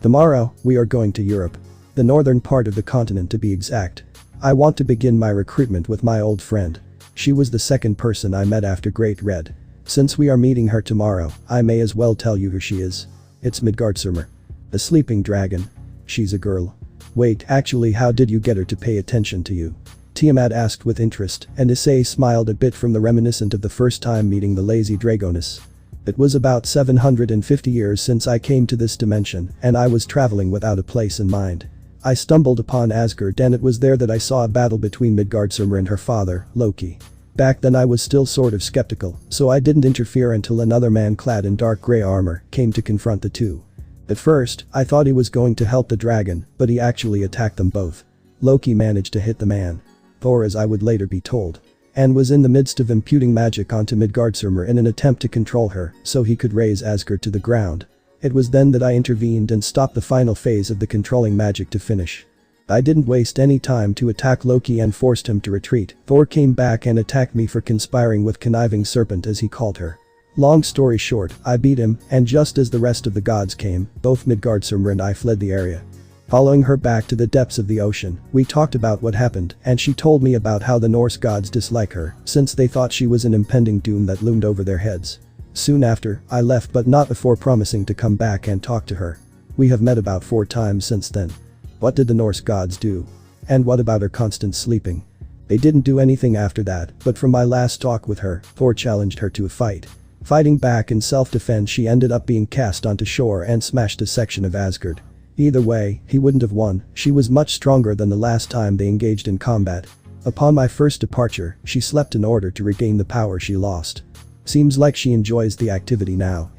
Tomorrow, we are going to Europe. The northern part of the continent to be exact. I want to begin my recruitment with my old friend. She was the second person I met after Great Red. Since we are meeting her tomorrow, I may as well tell you who she is. It's Midgardsormr. The sleeping dragon. She's a girl. Wait, actually how did you get her to pay attention to you? Tiamat asked with interest, and Issei smiled a bit from the reminiscent of the first time meeting the lazy dragoness. It was about 750 years since I came to this dimension, and I was traveling without a place in mind. I stumbled upon Asgard and it was there that I saw a battle between Midgardsormr and her father, Loki. Back then I was still sort of skeptical, so I didn't interfere until another man clad in dark grey armor came to confront the two. At first, I thought he was going to help the dragon, but he actually attacked them both. Loki managed to hit the man. Thor, as I would later be told. And was in the midst of imputing magic onto Midgardsormr in an attempt to control her, so he could raise Asgard to the ground. It was then that I intervened and stopped the final phase of the controlling magic to finish. I didn't waste any time to attack Loki and forced him to retreat. Thor came back and attacked me for conspiring with conniving serpent as he called her. Long story short, I beat him, and just as the rest of the gods came, both Midgardsormr and I fled the area. Following her back to the depths of the ocean, we talked about what happened and she told me about how the Norse gods dislike her since they thought she was an impending doom that loomed over their heads. Soon after, I left but not before promising to come back and talk to her. We have met about 4 times since then. What did the Norse gods do? And what about her constant sleeping? They didn't do anything after that, but from my last talk with her, Thor challenged her to a fight. Fighting back in self-defense, she ended up being cast onto shore and smashed a section of Asgard. Either way, he wouldn't have won. She was much stronger than the last time they engaged in combat. Upon my first departure, she slept in order to regain the power she lost. Seems like she enjoys the activity now.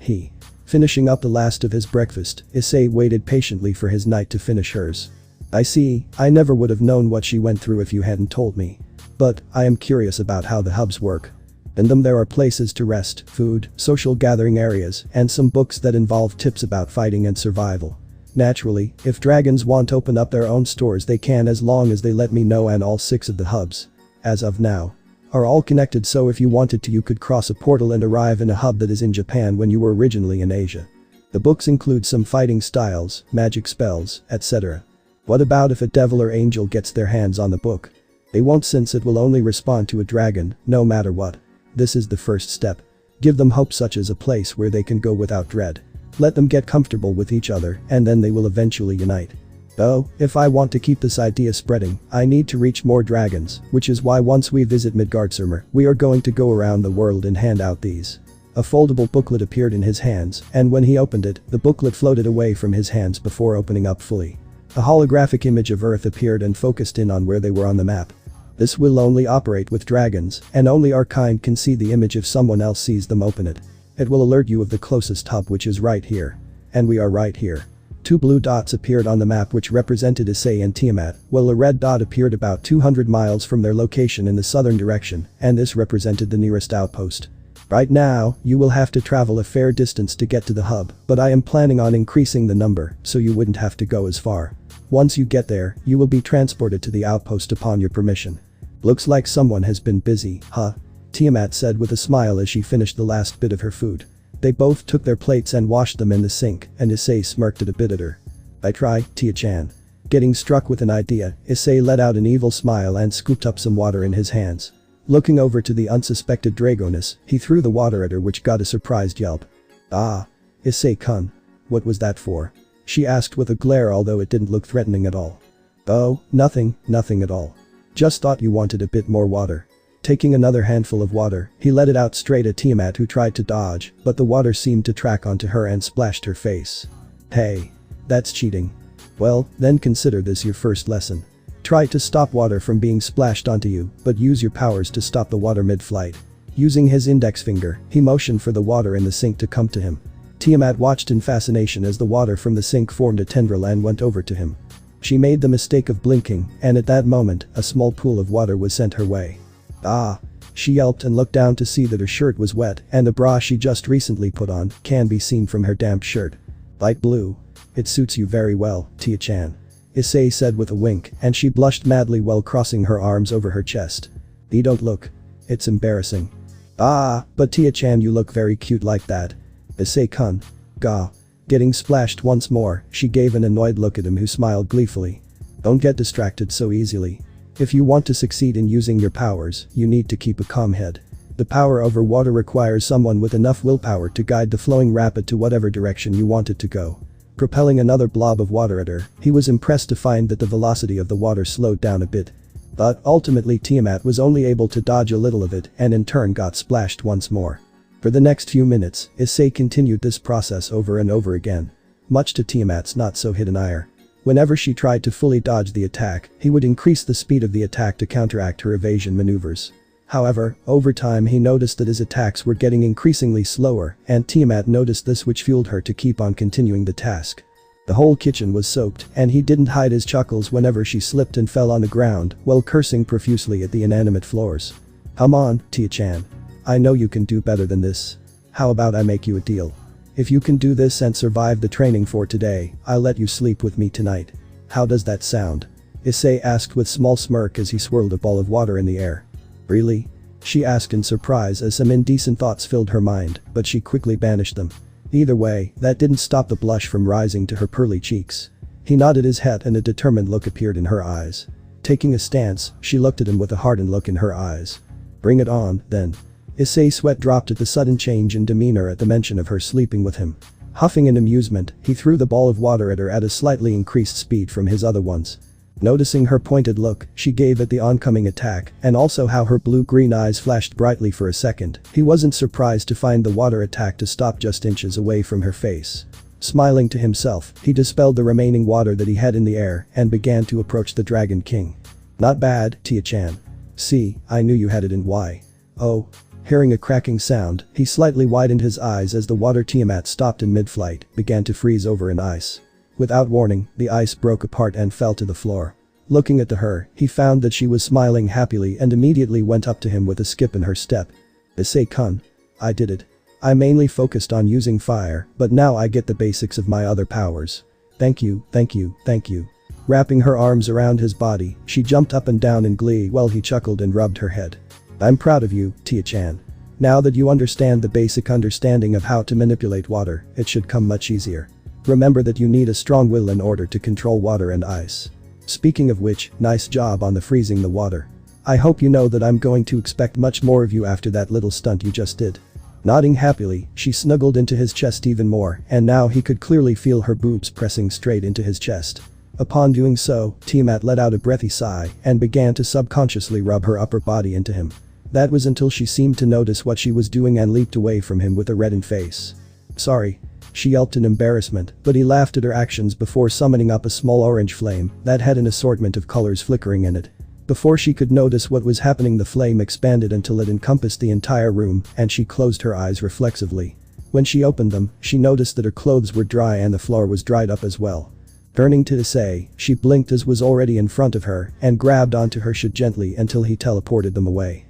Finishing up the last of his breakfast, Issei waited patiently for his night to finish hers. I see, I never would have known what she went through if you hadn't told me. But, I am curious about how the hubs work. In them there are places to rest, food, social gathering areas, and some books that involve tips about fighting and survival. Naturally, if dragons want to open up their own stores they can as long as they let me know, and all 6 of the hubs, as of now, are all connected, so if you wanted to you could cross a portal and arrive in a hub that is in Japan when you were originally in Asia. The books include some fighting styles, magic spells, etc. What about if a devil or angel gets their hands on the book? They won't, since it will only respond to a dragon, no matter what. This is the first step. Give them hope, such as a place where they can go without dread. Let them get comfortable with each other and then they will eventually unite. Though, if I want to keep this idea spreading, I need to reach more dragons, which is why once we visit Midgardsormr, we are going to go around the world and hand out these. A foldable booklet appeared in his hands, and when he opened it, the booklet floated away from his hands before opening up fully. A holographic image of Earth appeared and focused in on where they were on the map. This will only operate with dragons, and only our kind can see the image if someone else sees them open it. It will alert you of the closest hub, which is right here. And we are right here. 2 blue dots appeared on the map which represented Issei and Tiamat, while a red dot appeared about 200 miles from their location in the southern direction, and this represented the nearest outpost. Right now, you will have to travel a fair distance to get to the hub, but I am planning on increasing the number so you wouldn't have to go as far. Once you get there, you will be transported to the outpost upon your permission. Looks like someone has been busy, huh? Tiamat said with a smile as she finished the last bit of her food. They both took their plates and washed them in the sink, and Issei smirked a bit at her. I try, Tia-chan. Getting struck with an idea, Issei let out an evil smile and scooped up some water in his hands. Looking over to the unsuspected Dragoness, he threw the water at her, which got a surprised yelp. Ah. Issei-kun. What was that for? She asked with a glare, although it didn't look threatening at all. Oh, nothing at all. Just thought you wanted a bit more water. Taking another handful of water, he let it out straight at Tiamat, who tried to dodge, but the water seemed to track onto her and splashed her face. Hey. That's cheating. Well, then consider this your first lesson. Try to stop water from being splashed onto you, but use your powers to stop the water mid-flight. Using his index finger, he motioned for the water in the sink to come to him. Tiamat watched in fascination as the water from the sink formed a tendril and went over to him. She made the mistake of blinking, and at that moment, a small pool of water was sent her way. Ah. She yelped and looked down to see that her shirt was wet, and the bra she just recently put on can be seen from her damp shirt. Light blue. It suits you very well, Tia-chan. Issei said with a wink, and she blushed madly while crossing her arms over her chest. You don't look. It's embarrassing. Ah, but Tia-chan, you look very cute like that. Issei-kun. Gah. Getting splashed once more, she gave an annoyed look at him, who smiled gleefully. Don't get distracted so easily. If you want to succeed in using your powers, you need to keep a calm head. The power over water requires someone with enough willpower to guide the flowing rapid to whatever direction you want it to go. Propelling another blob of water at her, he was impressed to find that the velocity of the water slowed down a bit. But ultimately Tiamat was only able to dodge a little of it and in turn got splashed once more. For the next few minutes, Issei continued this process over and over again. Much to Tiamat's not-so-hidden ire. Whenever she tried to fully dodge the attack, he would increase the speed of the attack to counteract her evasion maneuvers. However, over time he noticed that his attacks were getting increasingly slower, and Tiamat noticed this, which fueled her to keep on continuing the task. The whole kitchen was soaked, and he didn't hide his chuckles whenever she slipped and fell on the ground while cursing profusely at the inanimate floors. Come on, Tia-chan. I know you can do better than this. How about I make you a deal? If you can do this and survive the training for today, I'll let you sleep with me tonight. How does that sound? Issei asked with small smirk as he swirled a ball of water in the air. Really? She asked in surprise as some indecent thoughts filled her mind, but she quickly banished them. Either way, that didn't stop the blush from rising to her pearly cheeks. He nodded his head and a determined look appeared in her eyes. Taking a stance, she looked at him with a hardened look in her eyes. Bring it on, then. Issei's sweat dropped at the sudden change in demeanor at the mention of her sleeping with him. Huffing in amusement, he threw the ball of water at her at a slightly increased speed from his other ones. Noticing her pointed look she gave at the oncoming attack, and also how her blue-green eyes flashed brightly for a second, he wasn't surprised to find the water attack to stop just inches away from her face. Smiling to himself, he dispelled the remaining water that he had in the air and began to approach the Dragon King. Not bad, Tia-chan. See, I knew you had it in why. Oh. Hearing a cracking sound, he slightly widened his eyes as the water Tiamat stopped in mid-flight, began to freeze over in ice. Without warning, the ice broke apart and fell to the floor. Looking at her, he found that she was smiling happily and immediately went up to him with a skip in her step. Issei-kun. I did it. I mainly focused on using fire, but now I get the basics of my other powers. Thank you, thank you, thank you. Wrapping her arms around his body, she jumped up and down in glee while he chuckled and rubbed her head. I'm proud of you, Tia-chan. Now that you understand the basic understanding of how to manipulate water, it should come much easier. Remember that you need a strong will in order to control water and ice. Speaking of which, nice job on the freezing the water. I hope you know that I'm going to expect much more of you after that little stunt you just did. Nodding happily, she snuggled into his chest even more, and now he could clearly feel her boobs pressing straight into his chest. Upon doing so, Tiamat let out a breathy sigh and began to subconsciously rub her upper body into him. That was until she seemed to notice what she was doing and leaped away from him with a reddened face. Sorry. She yelped in embarrassment, but he laughed at her actions before summoning up a small orange flame that had an assortment of colors flickering in it. Before she could notice what was happening, the flame expanded until it encompassed the entire room, and she closed her eyes reflexively. When she opened them, she noticed that her clothes were dry and the floor was dried up as well. Turning to Issei, she blinked as was already in front of her and grabbed onto her shirt gently until he teleported them away.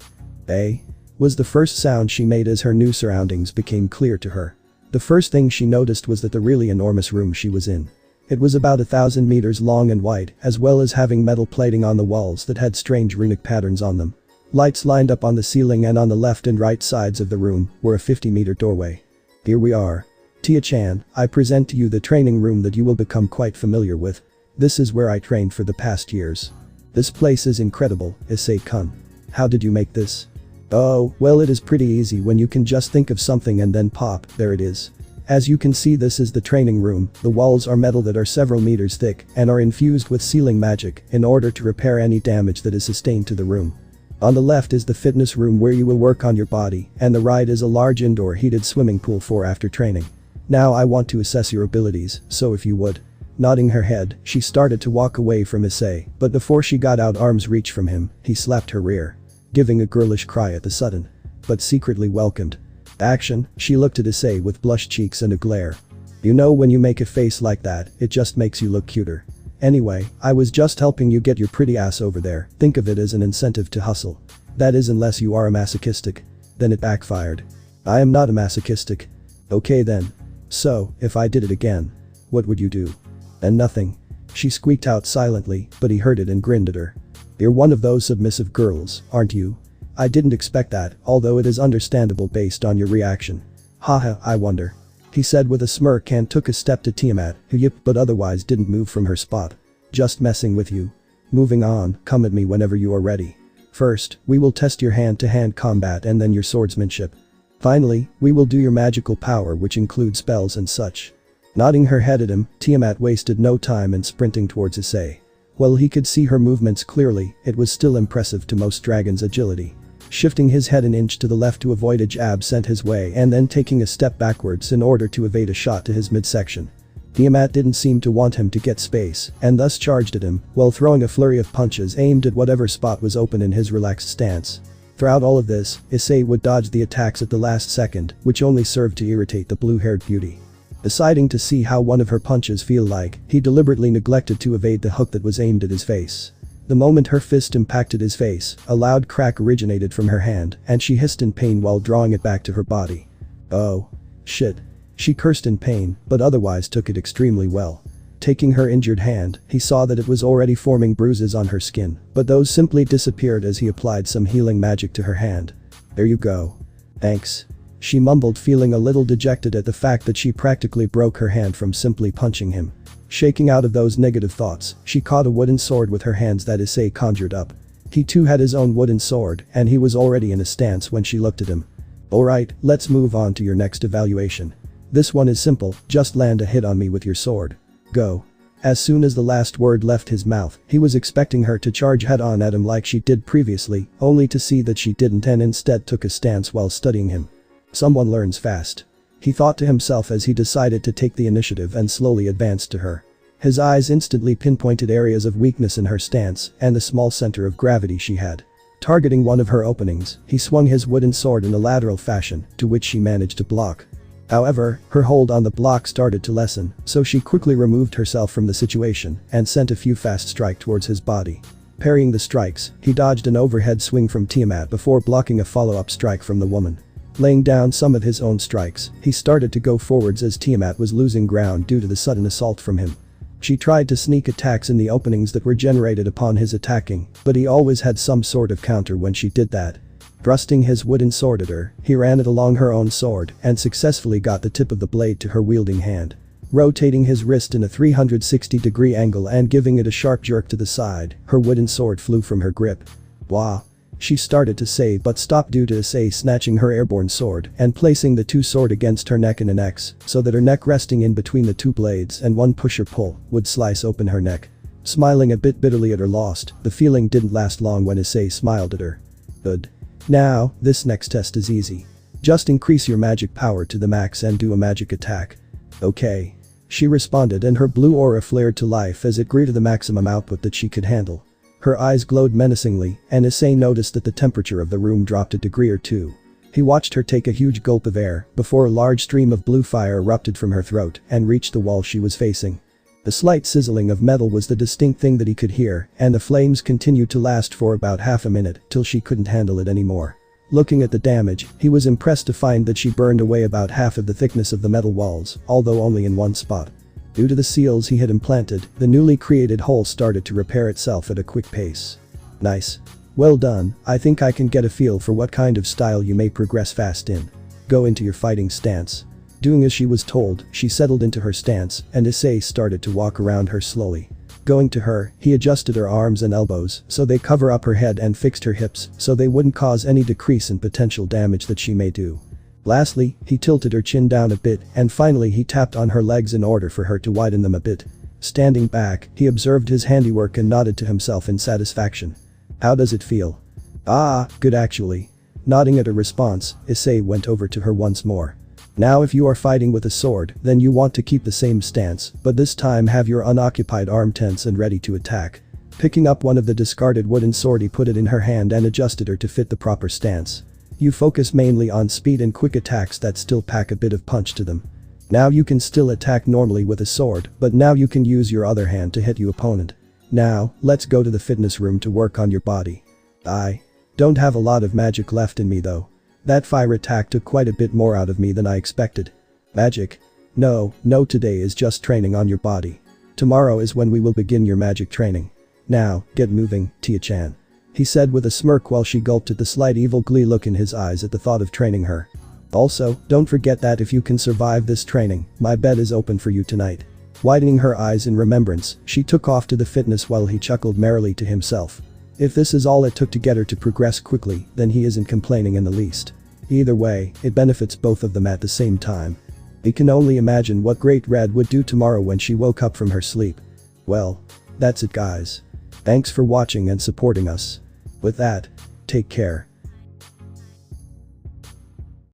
"Eh?" was the first sound she made as her new surroundings became clear to her. The first thing she noticed was that the really enormous room she was in. It was about 1,000 meters long and wide, as well as having metal plating on the walls that had strange runic patterns on them. Lights lined up on the ceiling, and on the left and right sides of the room were a 50-meter doorway. Here we are. Tia-chan, I present to you the training room that you will become quite familiar with. This is where I trained for the past years. This place is incredible, Issei-kun. How did you make this? Oh, well, it is pretty easy when you can just think of something and then pop, there it is. As you can see, this is the training room. The walls are metal that are several meters thick and are infused with sealing magic in order to repair any damage that is sustained to the room. On the left is the fitness room where you will work on your body, and the right is a large indoor heated swimming pool for after training. Now I want to assess your abilities, so if you would. Nodding her head, she started to walk away from Issei, but before she got out arm's reach from him, he slapped her rear. Giving a girlish cry at the sudden, but secretly welcomed action, she looked at Issei with blushed cheeks and a glare. You know, when you make a face like that, it just makes you look cuter. Anyway, I was just helping you get your pretty ass over there. Think of it as an incentive to hustle. That is, unless you are a masochistic. Then it backfired. I am not a masochistic. Okay then. So, if I did it again, what would you do? And nothing. She squeaked out silently, but he heard it and grinned at her. You're one of those submissive girls, aren't you? I didn't expect that, although it is understandable based on your reaction. Haha, I wonder. He said with a smirk and took a step to Tiamat, who yipped but otherwise didn't move from her spot. Just messing with you. Moving on, come at me whenever you are ready. First, we will test your hand-to-hand combat and then your swordsmanship. Finally, we will do your magical power, which includes spells and such. Nodding her head at him, Tiamat wasted no time in sprinting towards Issei. While he could see her movements clearly, it was still impressive to most dragons' agility. Shifting his head an inch to the left to avoid a jab sent his way and then taking a step backwards in order to evade a shot to his midsection. Tiamat didn't seem to want him to get space and thus charged at him while throwing a flurry of punches aimed at whatever spot was open in his relaxed stance. Throughout all of this, Issei would dodge the attacks at the last second, which only served to irritate the blue-haired beauty. Deciding to see how one of her punches feel like, he deliberately neglected to evade the hook that was aimed at his face. The moment her fist impacted his face, a loud crack originated from her hand, and she hissed in pain while drawing it back to her body. Oh. Shit. She cursed in pain, but otherwise took it extremely well. Taking her injured hand, he saw that it was already forming bruises on her skin, but those simply disappeared as he applied some healing magic to her hand. There you go. Thanks. She mumbled, feeling a little dejected at the fact that she practically broke her hand from simply punching him. Shaking out of those negative thoughts, she caught a wooden sword with her hands that Issei conjured up. He too had his own wooden sword, and he was already in a stance when she looked at him. Alright, let's move on to your next evaluation. This one is simple, just land a hit on me with your sword. Go. As soon as the last word left his mouth, he was expecting her to charge head-on at him like she did previously, only to see that she didn't and instead took a stance while studying him. Someone learns fast. He thought to himself as he decided to take the initiative and slowly advanced to her. His eyes instantly pinpointed areas of weakness in her stance and the small center of gravity she had. Targeting one of her openings, he swung his wooden sword in a lateral fashion, to which she managed to block. However, her hold on the block started to lessen, so she quickly removed herself from the situation and sent a few fast strikes towards his body. Parrying the strikes, he dodged an overhead swing from Tiamat before blocking a follow-up strike from the woman. Laying down some of his own strikes, he started to go forwards as Tiamat was losing ground due to the sudden assault from him. She tried to sneak attacks in the openings that were generated upon his attacking, but he always had some sort of counter when she did that. Thrusting his wooden sword at her, he ran it along her own sword and successfully got the tip of the blade to her wielding hand. Rotating his wrist in a 360-degree angle and giving it a sharp jerk to the side, her wooden sword flew from her grip. Wah. She started to say but stopped due to Issei snatching her airborne sword and placing the two sword against her neck in an X, so that her neck resting in between the two blades and one push or pull would slice open her neck. Smiling a bit bitterly at her loss, the feeling didn't last long when Issei smiled at her. Good. Now, this next test is easy. Just increase your magic power to the max and do a magic attack. Okay. She responded and her blue aura flared to life as it grew to the maximum output that she could handle. Her eyes glowed menacingly, and Issei noticed that the temperature of the room dropped a degree or two. He watched her take a huge gulp of air before a large stream of blue fire erupted from her throat and reached the wall she was facing. The slight sizzling of metal was the distinct thing that he could hear, and the flames continued to last for about half a minute till she couldn't handle it anymore. Looking at the damage, he was impressed to find that she burned away about half of the thickness of the metal walls, although only in one spot. Due to the seals he had implanted, the newly created hole started to repair itself at a quick pace. Nice. Well done, I think I can get a feel for what kind of style you may progress fast in. Go into your fighting stance. Doing as she was told, she settled into her stance, and Issei started to walk around her slowly. Going to her, he adjusted her arms and elbows so they cover up her head and fixed her hips so they wouldn't cause any decrease in potential damage that she may do. Lastly, he tilted her chin down a bit and finally he tapped on her legs in order for her to widen them a bit. Standing back, he observed his handiwork and nodded to himself in satisfaction. How does it feel? Ah, good actually. Nodding at her response, Issei went over to her once more. Now if you are fighting with a sword, then you want to keep the same stance, but this time have your unoccupied arm tense and ready to attack. Picking up one of the discarded wooden sword he put it in her hand and adjusted her to fit the proper stance. You focus mainly on speed and quick attacks that still pack a bit of punch to them. Now you can still attack normally with a sword, but now you can use your other hand to hit your opponent. Now, let's go to the fitness room to work on your body. I don't have a lot of magic left in me though. That fire attack took quite a bit more out of me than I expected. Magic? No, today is just training on your body. Tomorrow is when we will begin your magic training. Now, get moving, Tia-chan. He said with a smirk while she gulped at the slight evil glee look in his eyes at the thought of training her. Also, don't forget that if you can survive this training, my bed is open for you tonight. Widening her eyes in remembrance, she took off to the fitness while he chuckled merrily to himself. If this is all it took to get her to progress quickly, then he isn't complaining in the least. Either way, it benefits both of them at the same time. He can only imagine what Great Red would do tomorrow when she woke up from her sleep. Well, that's it guys. Thanks for watching and supporting us. With that, take care.